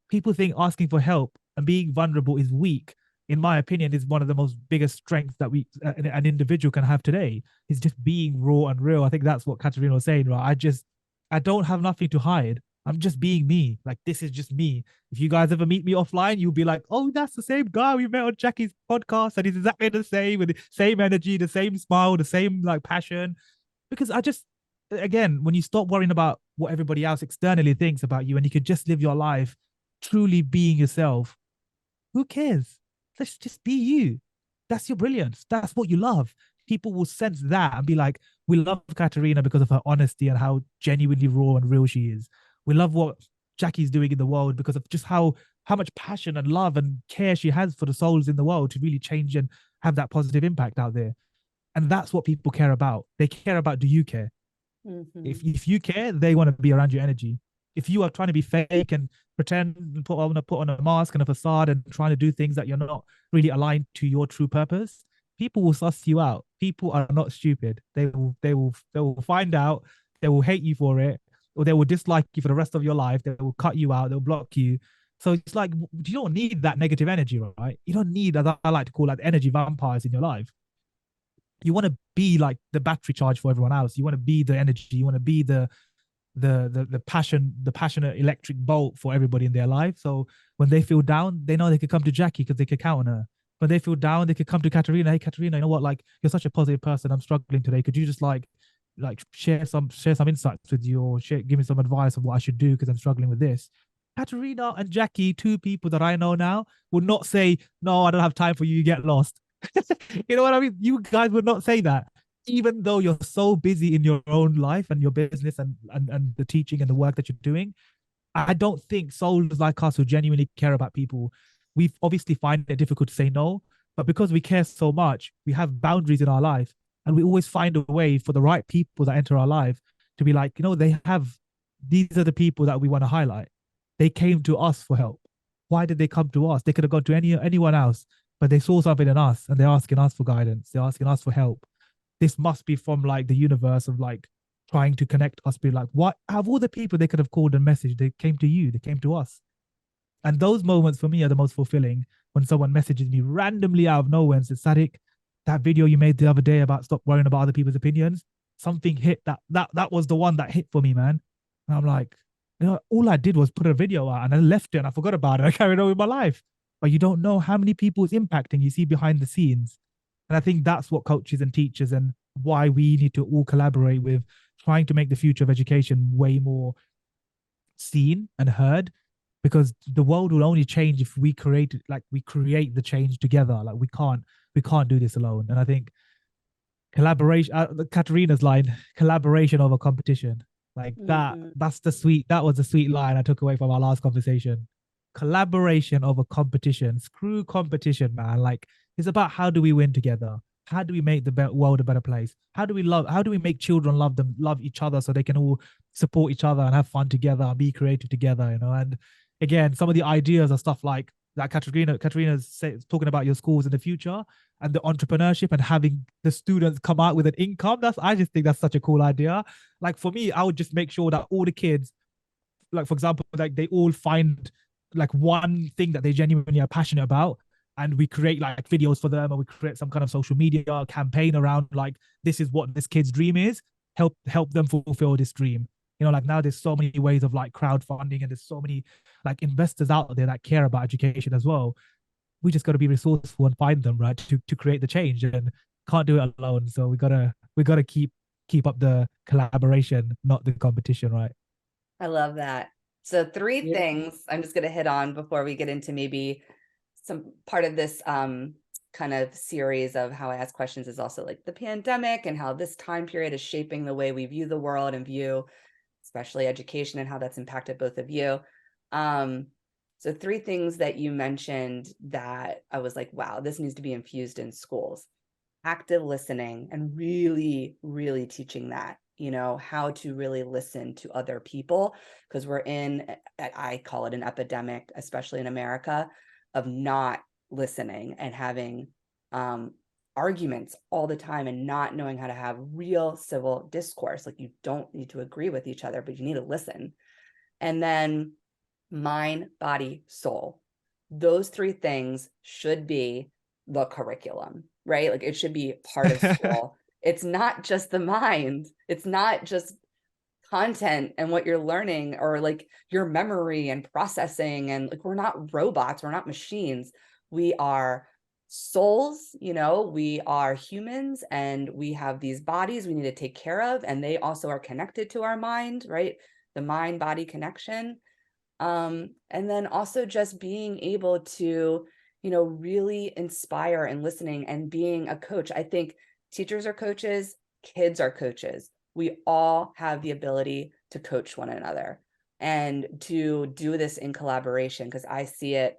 People think asking for help and being vulnerable is weak. In my opinion, is one of the most biggest strengths that an individual can have today, is just being raw and real. I think that's what Katarina was saying, right? I don't have nothing to hide. I'm just being me. Like, this is just me. If you guys ever meet me offline, you'll be like, oh, that's the same guy we met on Jackie's podcast, and he's exactly the same, with the same energy, the same smile, the same like passion. Because again, when you stop worrying about what everybody else externally thinks about you, and you could just live your life truly being yourself, who cares? Let's just be you. That's your brilliance. That's what you love. People will sense that and be like, we love Katarina because of her honesty and how genuinely raw and real she is. We love what Jackie's doing in the world because of just how much passion and love and care she has for the souls in the world to really change and have that positive impact out there. And that's what people care about. They care about, do you care? Mm-hmm. If you care, they want to be around your energy. If you are trying to be fake and pretend and put on a mask and a facade and trying to do things that you're not really aligned to your true purpose, people will suss you out. People are not stupid. They will find out. They will hate you for it, or they will dislike you for the rest of your life. They will cut you out. They'll block you. So it's like, you don't need that negative energy, right? You don't need, as I like to call that, energy vampires in your life. You want to be like the battery charge for everyone else. You want to be the energy. You want to be the passionate electric bolt for everybody in their life. So when they feel down, they know they could come to Jackie because they could count on her. When they feel down, they could come to Katarina. Hey, Katarina, you know what? Like, you're such a positive person. I'm struggling today. Could you just like share some insights with you, or give me some advice of what I should do because I'm struggling with this? Katarina and Jackie, two people that I know now, would not say, no, I don't have time for you. You get lost. You know what I mean? You guys would not say that, even though you're so busy in your own life and your business and the teaching and the work that you're doing. I don't think souls like us who genuinely care about people, we obviously find it difficult to say no, but because we care so much, we have boundaries in our life, and we always find a way for the right people that enter our life to be like, they have, these are the people that we want to highlight. They came to us for help. Why did they come to us? They could have gone to anyone else, but they saw something in us and they're asking us for guidance. They're asking us for help. This must be from like the universe of like trying to connect us, be like, what, out of all the people they could have called and messaged, they came to you, they came to us. And those moments for me are the most fulfilling, when someone messages me randomly out of nowhere and says, Sadiq, that video you made the other day about stop worrying about other people's opinions, something hit, that was the one that hit for me, man. And I'm like, all I did was put a video out and I left it and I forgot about it. I carried on with my life. But you don't know how many people it's impacting. You see behind the scenes. And I think that's what coaches and teachers, and why we need to all collaborate with trying to make the future of education way more seen and heard, because the world will only change if we create the change together. Like we can't do this alone. And I think collaboration, Katarina's line, collaboration over competition, like that was the sweet line I took away from our last conversation. Collaboration over competition. Screw competition, man. Like, it's about, how do we win together? How do we make the world a better place? How do we make children love each other, so they can all support each other and have fun together and be creative together, And again, some of the ideas are stuff like that Katarina's talking about, your schools in the future and the entrepreneurship and having the students come out with an income. I just think that's such a cool idea. Like, for me, I would just make sure that all the kids, like, for example, like, they all find like one thing that they genuinely are passionate about, and we create like videos for them, or we create some kind of social media campaign around like, this is what this kid's dream is, help them fulfill this dream. Like, now there's so many ways of like crowdfunding, and there's so many like investors out there that care about education as well. We just got to be resourceful and find them, right, to create the change, and can't do it alone. So we gotta keep up the collaboration, not the competition, right? I love that. So three Yeah. things I'm just going to hit on before we get into maybe some part of this kind of series of how I ask questions, is also like the pandemic and how this time period is shaping the way we view the world and view especially education, and how that's impacted both of you. So three things that you mentioned that I was like, wow, this needs to be infused in schools. Active listening, and really, really teaching that, how to really listen to other people, because we're I call it an epidemic, especially in America, of not listening and having arguments all the time and not knowing how to have real civil discourse. Like, you don't need to agree with each other, but you need to listen. And then mind, body, soul. Those three things should be the curriculum, right? Like, it should be part of school. It's not just the mind. It's not just content and what you're learning, or like your memory and processing. And like, we're not robots. We're not machines. We are souls, we are humans, and we have these bodies we need to take care of. And they also are connected to our mind, right? The mind body connection. And then also just being able to, really inspire and listening and being a coach. I think teachers are coaches, kids are coaches. We all have the ability to coach one another and to do this in collaboration, because I see it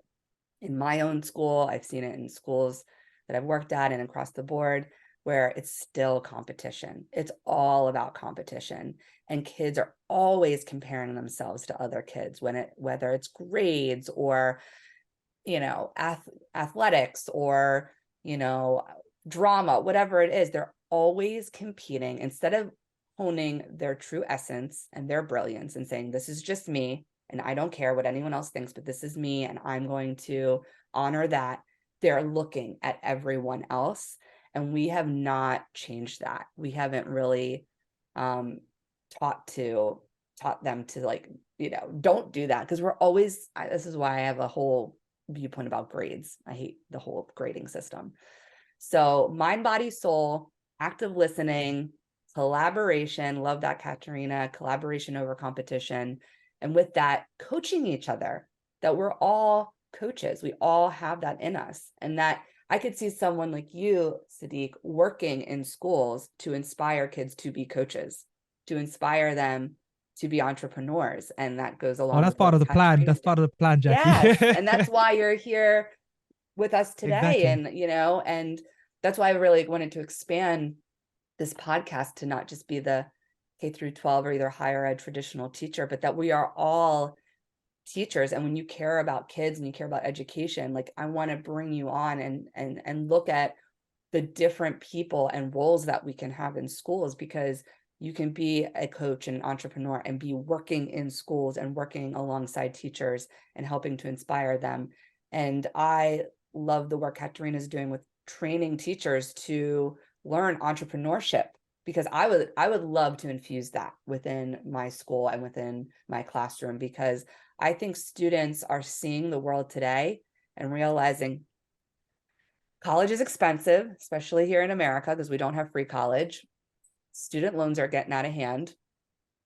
in my own school. I've seen it in schools that I've worked at and across the board, where it's still competition. It's all about competition. And kids are always comparing themselves to other kids, whether it's grades or, athletics or, drama, whatever it is, they're always competing instead of honing their true essence and their brilliance and saying, this is just me, and I don't care what anyone else thinks, but this is me, and I'm going to honor that. They're looking at everyone else. And we have not changed that. We haven't really taught them to, like, don't do that, because we're always, this is why I have a whole viewpoint about grades. I hate the whole grading system. So mind, body, soul, active listening, collaboration. Love that, Katarina. Collaboration over competition. And with that, coaching each other, that we're all coaches. We all have that in us. And that I could see someone like you, Sadiq, working in schools to inspire kids to be coaches, to inspire them to be entrepreneurs. And that goes Oh, along that's with part what of the plan. Katarina That's did. part of the plan, Jackie. Yes. And that's why you're here with us today. Exactly. And, and that's why I really wanted to expand this podcast to not just be the K through 12 or either higher ed traditional teacher, but that we are all teachers. And when you care about kids and you care about education, like I want to bring you on and look at the different people and roles that we can have in schools, because you can be a coach and an entrepreneur and be working in schools and working alongside teachers and helping to inspire them. And I love the work Katarina is doing with training teachers to learn entrepreneurship, because I would love to infuse that within my school and within my classroom, because I think students are seeing the world today and realizing college is expensive, especially here in America, because we don't have free college. Student loans are getting out of hand.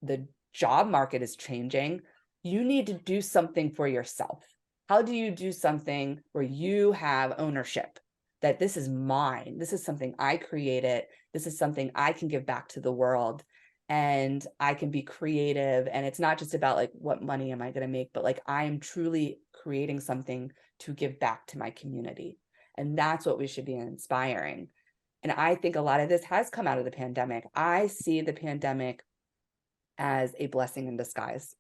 The job market is changing. You need to do something for yourself. How do you do something where you have ownership? That this is mine. This is something I created. This is something I can give back to the world. And I can be creative. And it's not just about like, what money am I going to make? But like, I am truly creating something to give back to my community. And that's what we should be inspiring. And I think a lot of this has come out of the pandemic. I see the pandemic as a blessing in disguise.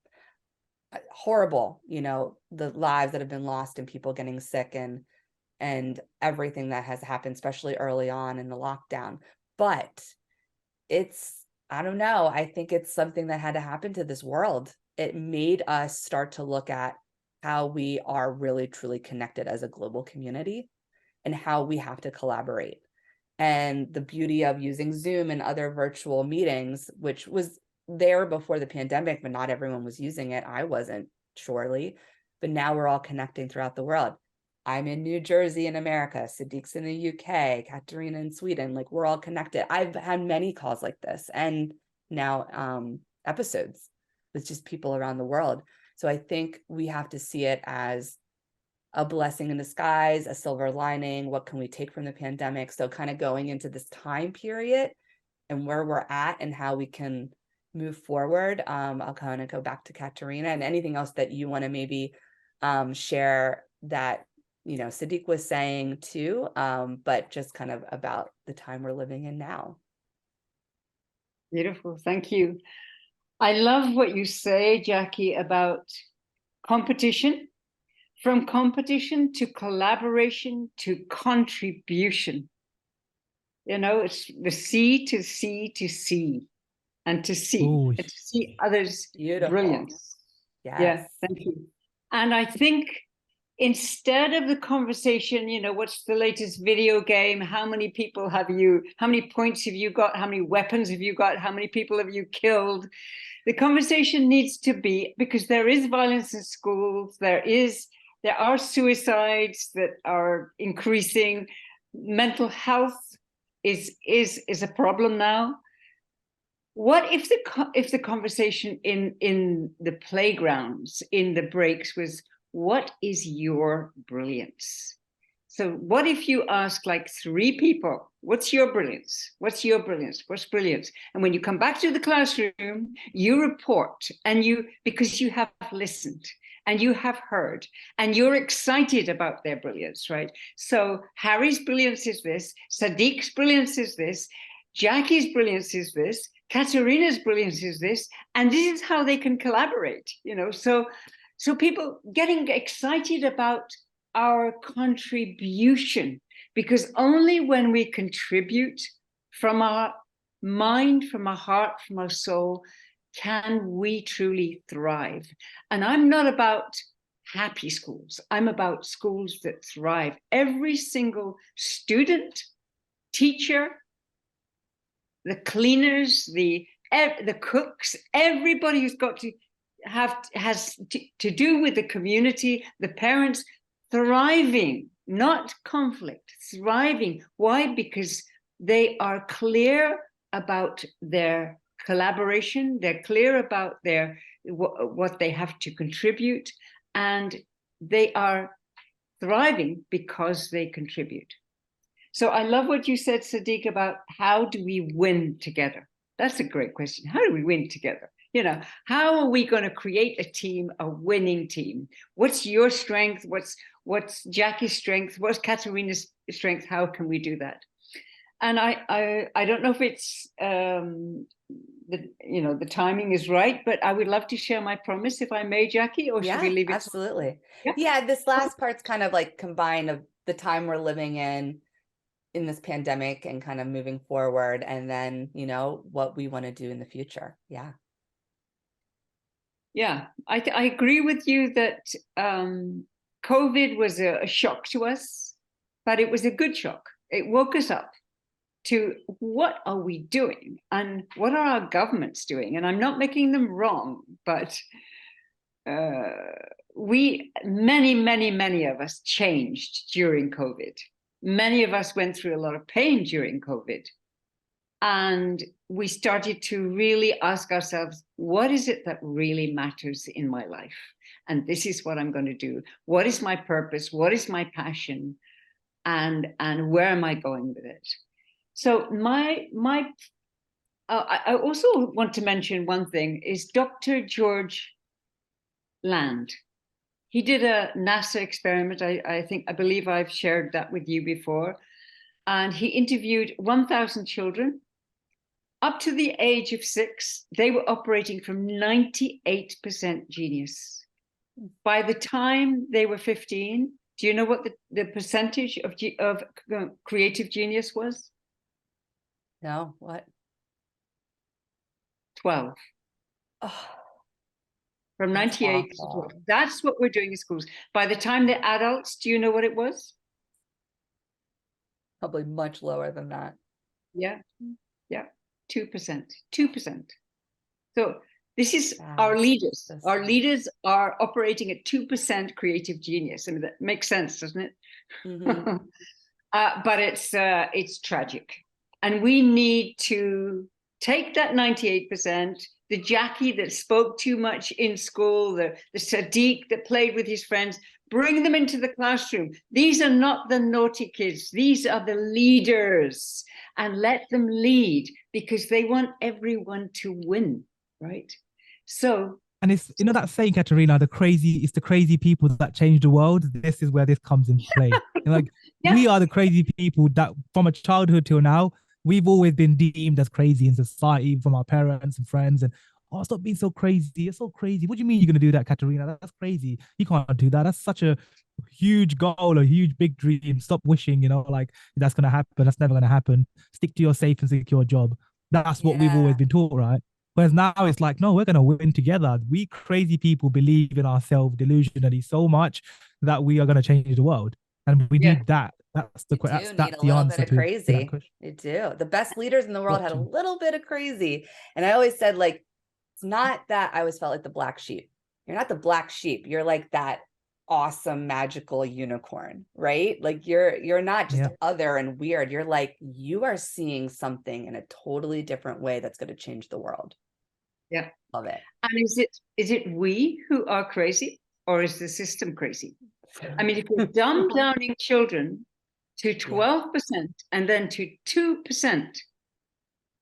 Horrible, the lives that have been lost and people getting sick and everything that has happened, especially early on in the lockdown. But I don't know, I think it's something that had to happen to this world. It made us start to look at how we are really, truly connected as a global community and how we have to collaborate. And the beauty of using Zoom and other virtual meetings, which was there before the pandemic, but not everyone was using it. I wasn't, surely. But now we're all connecting throughout the world. I'm in New Jersey in America, Sadiq's in the UK, Katarina in Sweden, like we're all connected. I've had many calls like this and now episodes with just people around the world. So I think we have to see it as a blessing in disguise, a silver lining. What can we take from the pandemic? So kind of going into this time period and where we're at and how we can move forward. I'll kind of go back to Katarina and anything else that you want to maybe share that Sadiq was saying too, but just kind of about the time we're living in now. Beautiful, thank you. I love what you say, Jackie, about competition, from competition to collaboration to contribution. It's the C to C to C, and to see, Ooh. and to see others' Beautiful. brilliance. Yes. Yeah, thank you. And I think instead of the conversation, what's the latest video game? How many people have you, how many points have you got? How many weapons have you got? How many people have you killed? The conversation needs to be, because there is violence in schools, there are suicides that are increasing. Mental health is a problem now. What if the conversation in the playgrounds, in the breaks, was, what is your brilliance? So what if you ask like 3 people, what's your brilliance? What's your brilliance? What's brilliance? And when you come back to the classroom, you report, and because you have listened and you have heard and you're excited about their brilliance, right? So Harry's brilliance is this, Sadiq's brilliance is this, Jackie's brilliance is this, Katarina's brilliance is this, and this is how they can collaborate, so people getting excited about our contribution, because only when we contribute from our mind, from our heart, from our soul, can we truly thrive. And I'm not about happy schools. I'm about schools that thrive. Every single student, teacher, the cleaners, the cooks, everybody who's got to has to do with the community, the parents, thriving, not conflict, thriving. Why? Because they are clear about their collaboration, they're clear about what they have to contribute, and they are thriving because they contribute. So I love what you said, Sadiq, about how do we win together? That's a great question. How do we win together? You know, how are we going to create a team, a winning team? What's your strength? What's Jackie's strength? What's Katarina's strength? How can we do that? And I don't know if it's the timing is right, but I would love to share my promise, if I may, Jackie, or should we leave it? Absolutely. Yeah, this last part's kind of like combined of the time we're living in this pandemic and kind of moving forward, and then, you know, what we want to do in the future. Yeah. Yeah, I agree with you that COVID was a shock to us, but it was a good shock. It woke us up to what are we doing and what are our governments doing? And I'm not making them wrong, but many of us changed during COVID. Many of us went through a lot of pain during COVID. And we started to really ask ourselves, what is it that really matters in my life? And this is what I'm going to do. What is my purpose? What is my passion? And where am I going with it? So I also want to mention one thing is Dr. George Land. He did a NASA experiment. I believe I've shared that with you before. And he interviewed 1,000 children. Up to the age of 6, they were operating from 98% genius. By the time they were 15, do you know what the percentage of creative genius was? No, what? 12. Oh, from 98 to 12. That's what we're doing in schools. By the time they're adults, do you know what it was? Probably much lower than that. Yeah. 2%. So this is our leaders. Our leaders are operating at 2% creative genius. I mean, that makes sense, doesn't it? Mm-hmm. But it's tragic. And we need to take that 98%, the Jackie that spoke too much in school, the Sadiq that played with his friends, bring them into the classroom. These are not the naughty kids. These are the leaders, and let them lead because they want everyone to win, right? So, and it's, you know, that saying, Katarina, it's the crazy people that change the world. This is where this comes in play. Like, we are the crazy people that from a childhood till now, we've always been deemed as crazy in society from our parents and friends. And, oh, stop being so crazy. It's so crazy. What do you mean you're going to do that, Katarina? That's crazy. You can't do that. That's such a huge goal, a huge big dream. Stop wishing, you know, like that's going to happen. That's never going to happen. Stick to your safe and secure job. That's what we've always been taught, right? Whereas now it's like, no, we're going to win together. We crazy people believe in ourselves delusionally so much that we are going to change the world. And we need that. That's the answer to crazy. That question. You do. The best leaders in the world had a little bit of crazy. And I always said, like, it's not that I always felt like the black sheep. You're not the black sheep. You're like that awesome, magical unicorn, right? Like you're not just other and weird. You're like, you are seeing something in a totally different way that's going to change the world. Yeah. Love it. And is it we who are crazy, or is the system crazy? I mean, if we're dumb downing children to 12% and then to 2%,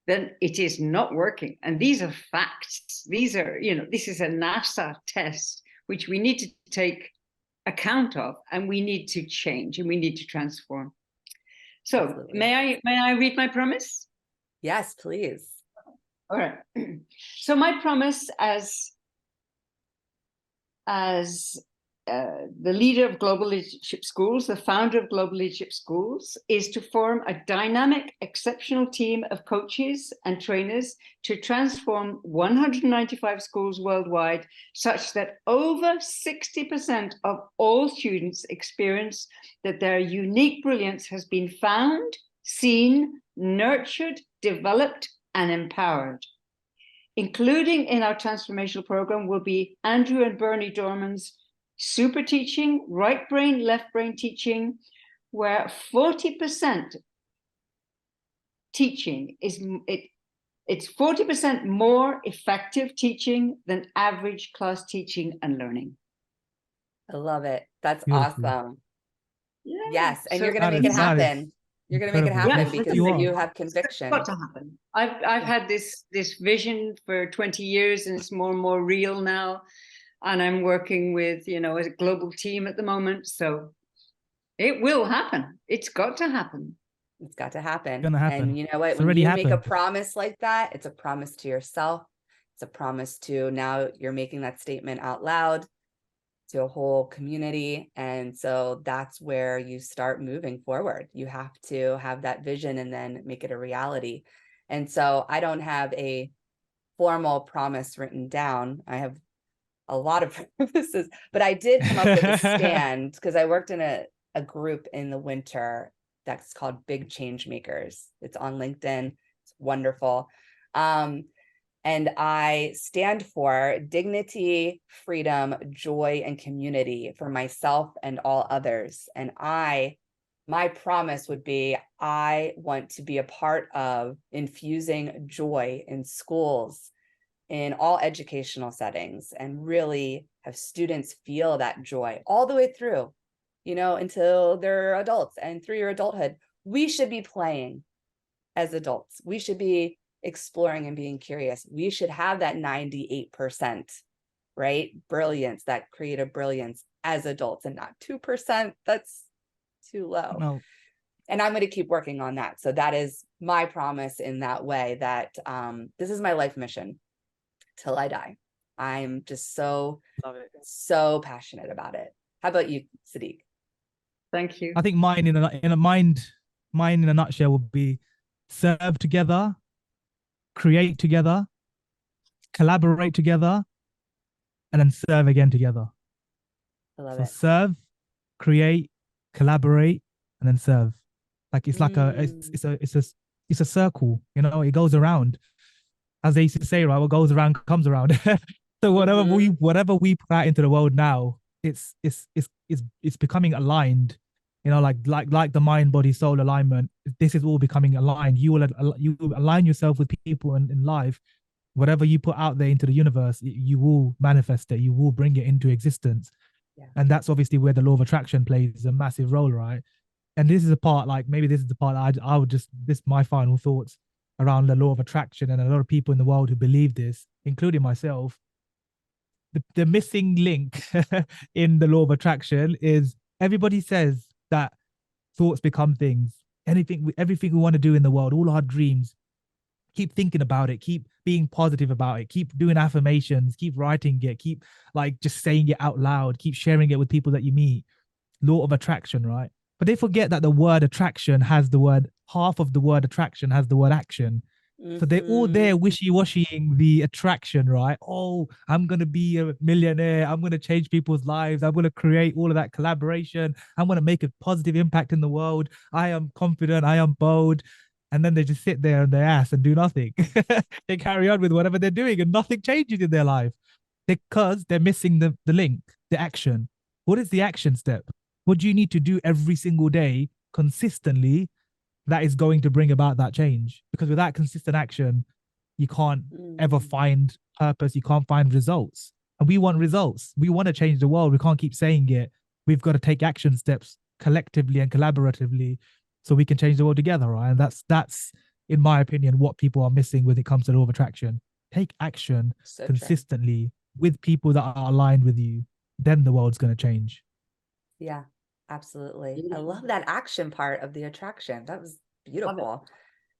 then it is not working. And these are facts. These are, this is a NASA test, which we need to take account of, and we need to change, and we need to transform. So may I read my promise? Yes, please. All right. So my promise as the leader of Global Leadership Schools, the founder of Global Leadership Schools, is to form a dynamic, exceptional team of coaches and trainers to transform 195 schools worldwide, such that over 60% of all students experience that their unique brilliance has been found, seen, nurtured, developed, and empowered. Including in our transformational program will be Andrew and Bernie Dorman's super teaching, right brain, left brain teaching, where 40% teaching it's 40% more effective teaching than average class teaching and learning. I love it. That's awesome. Yes, and you're going to make it happen. You're going to make it Incredible. happen Yeah, because You are. you have it's conviction. got to happen. I've had this vision for 20 years, and it's more and more real now. And I'm working with, you know, a global team at the moment. So it will happen. It's got to happen. It's got to happen. Gonna happen. And you know what? It's When already you make a happened. promise like that, it's a promise to yourself. It's a promise to now you're making that statement out loud to a whole community. And so that's where you start moving forward. You have to have that vision and then make it a reality. And so I don't have a formal promise written down. I have a lot of promises, but I did come up with a stand because I worked in a group in the winter that's called Big Change Makers. It's on LinkedIn. It's wonderful. And I stand for dignity, freedom, joy, and community for myself and all others. And my promise would be, I want to be a part of infusing joy in schools, in all educational settings, and really have students feel that joy all the way through, you know, until they're adults and through your adulthood. We should be playing as adults. We should be exploring and being curious. We should have that 98%, right? Brilliance, that creative brilliance as adults, and not 2%. That's too low. No. And I'm going to keep working on that. So that is my promise in that way, that this is my life mission till I die. I'm just so passionate about it. How about you, Sadiq? Thank you. I think mine in a nutshell would be serve together, create together, collaborate together, and then serve again together. I love So it. serve, create, collaborate, and then serve. Like it's like it's a circle, you know, it goes around. As they used to say, right, what goes around comes around. So whatever we put out into the world now, it's becoming aligned. You know, like the mind, body, soul alignment. This is all becoming aligned. You will align yourself with people in life. Whatever you put out there into the universe, you will manifest it. You will bring it into existence. Yeah. And that's obviously where the law of attraction plays a massive role, right? And this is a part, like maybe this is the part that I would just, this my final thoughts around the law of attraction, and a lot of people in the world who believe this, including myself. The missing link in the law of attraction is everybody says that thoughts become things. Everything we want to do in the world, all our dreams, keep thinking about it, keep being positive about it, keep doing affirmations, keep writing it, keep like just saying it out loud, keep sharing it with people that you meet. Law of attraction, right? But they forget that the word attraction has the word, half of the word attraction has the word action. So they're all there wishy-washying the attraction, right? Oh, I'm going to be a millionaire. I'm going to change people's lives. I'm going to create all of that collaboration. I'm going to make a positive impact in the world. I am confident. I am bold. And then they just sit there on their ass and do nothing. They carry on with whatever they're doing and nothing changes in their life because they're missing the link, the action. What is the action step? What do you need to do every single day consistently that is going to bring about that change? Because without consistent action, you can't ever find purpose. You can't find results. And we want results. We want to change the world. We can't keep saying it. We've got to take action steps collectively and collaboratively so we can change the world together, right? And that's in my opinion, what people are missing when it comes to the law of attraction. Take action consistently with people that are aligned with you. Then the world's going to change. Yeah, absolutely. I love that action part of the attraction. That was beautiful.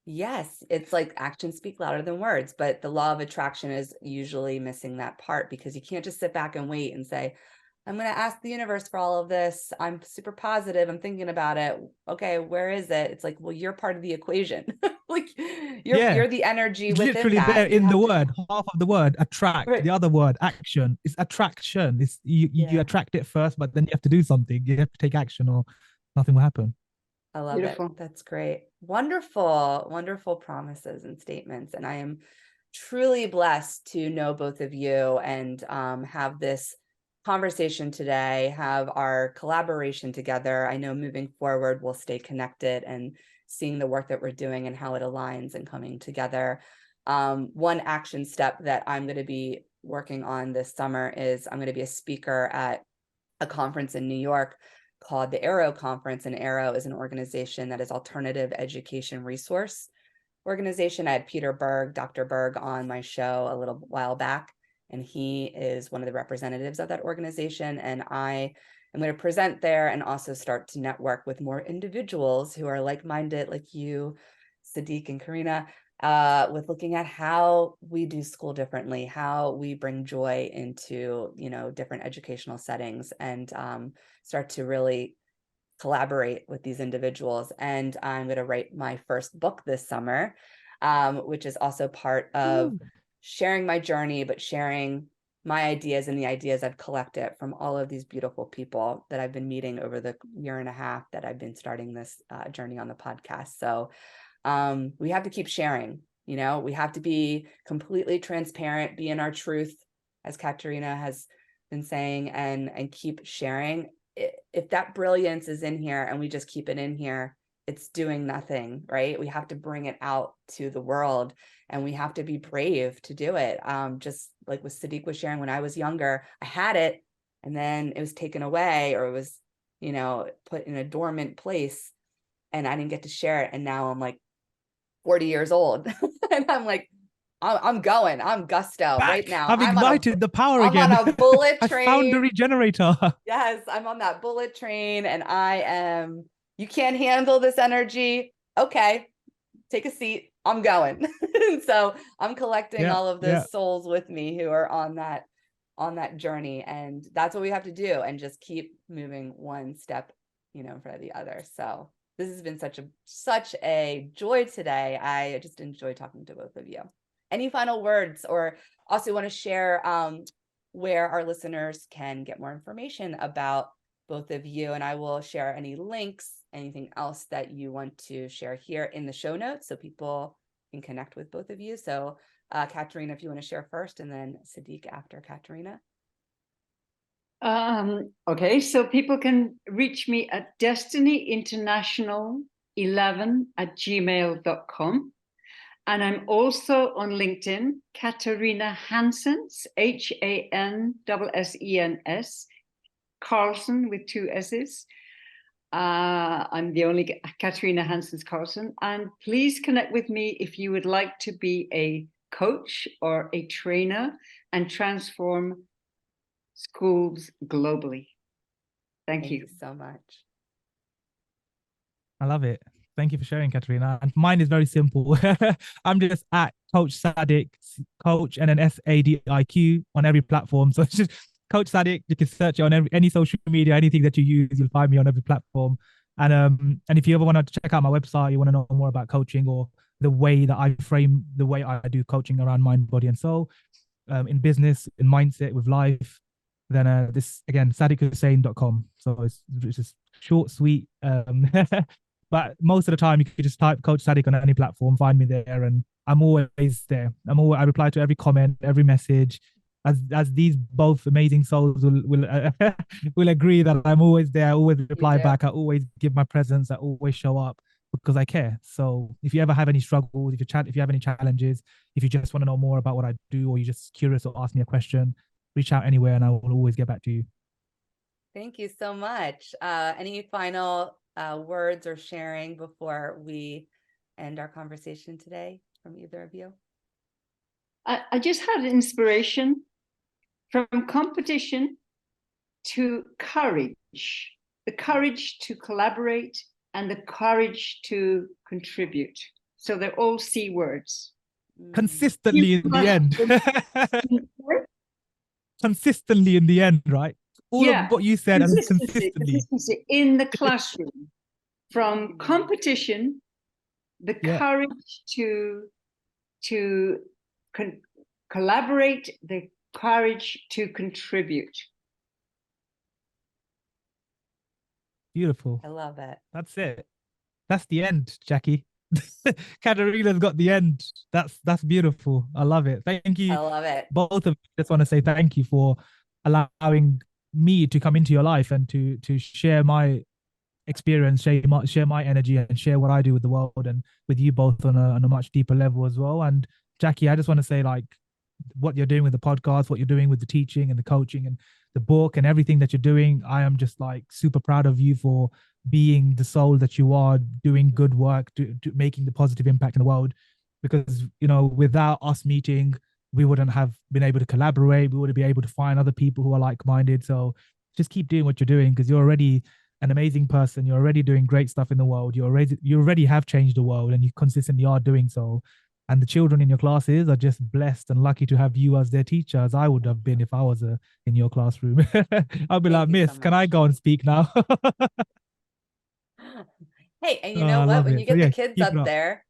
Yes, it's like actions speak louder than words, but the law of attraction is usually missing that part because you can't just sit back and wait and say, I'm going to ask the universe for all of this. I'm super positive. I'm thinking about it. Okay, where is it? It's like, well, you're part of the equation. Like you're the energy it's within literally that. there in the word, half of the word attract, Right. the other word action. It's attraction. It's you attract it first, but then you have to do something. You have to take action or nothing will happen. I love it. That's great. Wonderful, wonderful promises and statements. And I am truly blessed to know both of you and have this conversation today, have our collaboration together. I know moving forward, we'll stay connected and seeing the work that we're doing and how it aligns and coming together. One action step that I'm going to be working on this summer is I'm going to be a speaker at a conference in New York called the Arrow Conference. And Arrow is an organization that is alternative education resource organization. I had Peter Berg, Dr. Berg, on my show a little while back, and he is one of the representatives of that organization. And I am going to present there and also start to network with more individuals who are like-minded, like you, Sadiq and Karina, with looking at how we do school differently, how we bring joy into, different educational settings, and start to really collaborate with these individuals. And I'm going to write my first book this summer, which is also part of sharing my journey, but sharing my ideas and the ideas I've collected from all of these beautiful people that I've been meeting over the year and a half that I've been starting this journey on the podcast. So we have to keep sharing, we have to be completely transparent, be in our truth, as Katarina has been saying, and keep sharing. If that brilliance is in here and we just keep it in here, it's doing nothing, right? We have to bring it out to the world, and we have to be brave to do it. Just like what Sadiq was sharing, when I was younger, I had it and then it was taken away, or it was, put in a dormant place, and I didn't get to share it. And now I'm like 40 years old and I'm like, I'm going. I'm gusto Back. right now. I've ignited the power again. I'm on a bullet train. I found the regenerator. Yes, I'm on that bullet train, and you can't handle this energy. Okay, take a seat. I'm going. So I'm collecting all of those souls with me who are on that journey. And that's what we have to do, and just keep moving one step, in front of the other. So this has been such a joy today. I just enjoy talking to both of you. Any final words, or also want to share where our listeners can get more information about both of you? And I will share any links, anything else that you want to share here in the show notes so people can connect with both of you. So Katarina, if you want to share first, and then Sadiq after Katarina. Okay, so people can reach me at destinyinternational11@gmail.com. And I'm also on LinkedIn, Katarina Hanssens, Hanssens, Carlsson with 2 S's. I'm the only Katarina Hanssens Carlsson. And please connect with me if you would like to be a coach or a trainer and transform schools globally. Thank you so much. I love it. Thank you for sharing, Katarina. And mine is very simple. I'm just at Coach Sadiq, Coach, and then SADIQ on every platform. So it's just Coach Sadiq. You can search it on any social media, anything that you use, you'll find me on every platform. And if you ever want to check out my website, you want to know more about coaching, or the way that I frame the way I do coaching around mind, body, and soul, in business, in mindset, with life, then this again, SadiqHussain.com. So it's just short, sweet. But most of the time, you could just type Coach Sadiq on any platform, find me there, and I'm always there. I reply to every comment, every message, as these both amazing souls will agree that I'm always there. I always reply back. I always give my presence. I always show up because I care. So if you ever have any struggles, if you have any challenges, if you just want to know more about what I do, or you're just curious or ask me a question, reach out anywhere, and I will always get back to you. Thank you so much. Any final words or sharing before we end our conversation today from either of you? I just had inspiration from competition to courage, the courage to collaborate and the courage to contribute. So they're all C words. Consistently in the end. Consistently in the end, right? All of what you said, and consistency in the classroom, from competition, the courage to collaborate, the courage to contribute. Beautiful. I love it. That's it. That's the end, Jackie. Katarina's got the end. That's beautiful. I love it. Thank you. I love it. Both of you. Just want to say thank you for allowing me to come into your life and to share my experience, share my energy, and share what I do with the world and with you both on a much deeper level as well. And Jackie, I just want to say, like, what you're doing with the podcast, what you're doing with the teaching and the coaching and the book and everything that you're doing. I am just like super proud of you for being the soul that you are, doing good work, making the positive impact in the world. Because, you know, without us meeting, we wouldn't have been able to collaborate. We wouldn't be able to find other people who are like-minded. So just keep doing what you're doing, because you're already an amazing person. You're already doing great stuff in the world. You already have changed the world, and you consistently are doing so. And the children in your classes are just blessed and lucky to have you as their teacher, as I would have been if I was in your classroom. I'll be like, Thank you Miss, so can I much. go and speak now? Hey, and you Oh, know I what? love When it. you So get the yeah, kids keep it up up. there,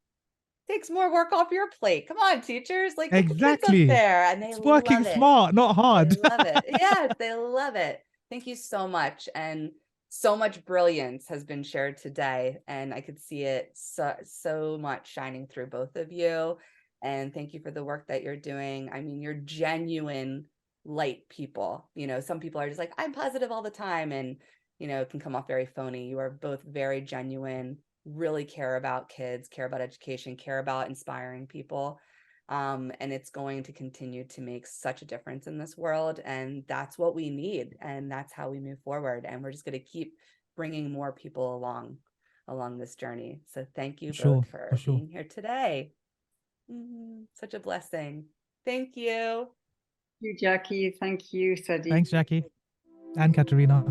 takes more work off your plate. Come on, teachers, like get the kids up Exactly. there, and they It's working love it. smart, not They hard. love it. Yes, they love it. Thank you so much. And so much brilliance has been shared today, and I could see it so much shining through both of you. And thank you for the work that you're doing. I mean, you're genuine light people. You know, some people are just like, I'm positive all the time, and you know, it can come off very phony. You are both very genuine, really care about kids, care about education, care about inspiring people. And it's going to continue to make such a difference in this world. And that's what we need. And that's how we move forward. And we're just going to keep bringing more people along this journey. So thank you both for Sure. being here today. Such a blessing. Thank you. Thank you, Jackie. Thank you, Sadiq. Thanks, Jackie and Katarina.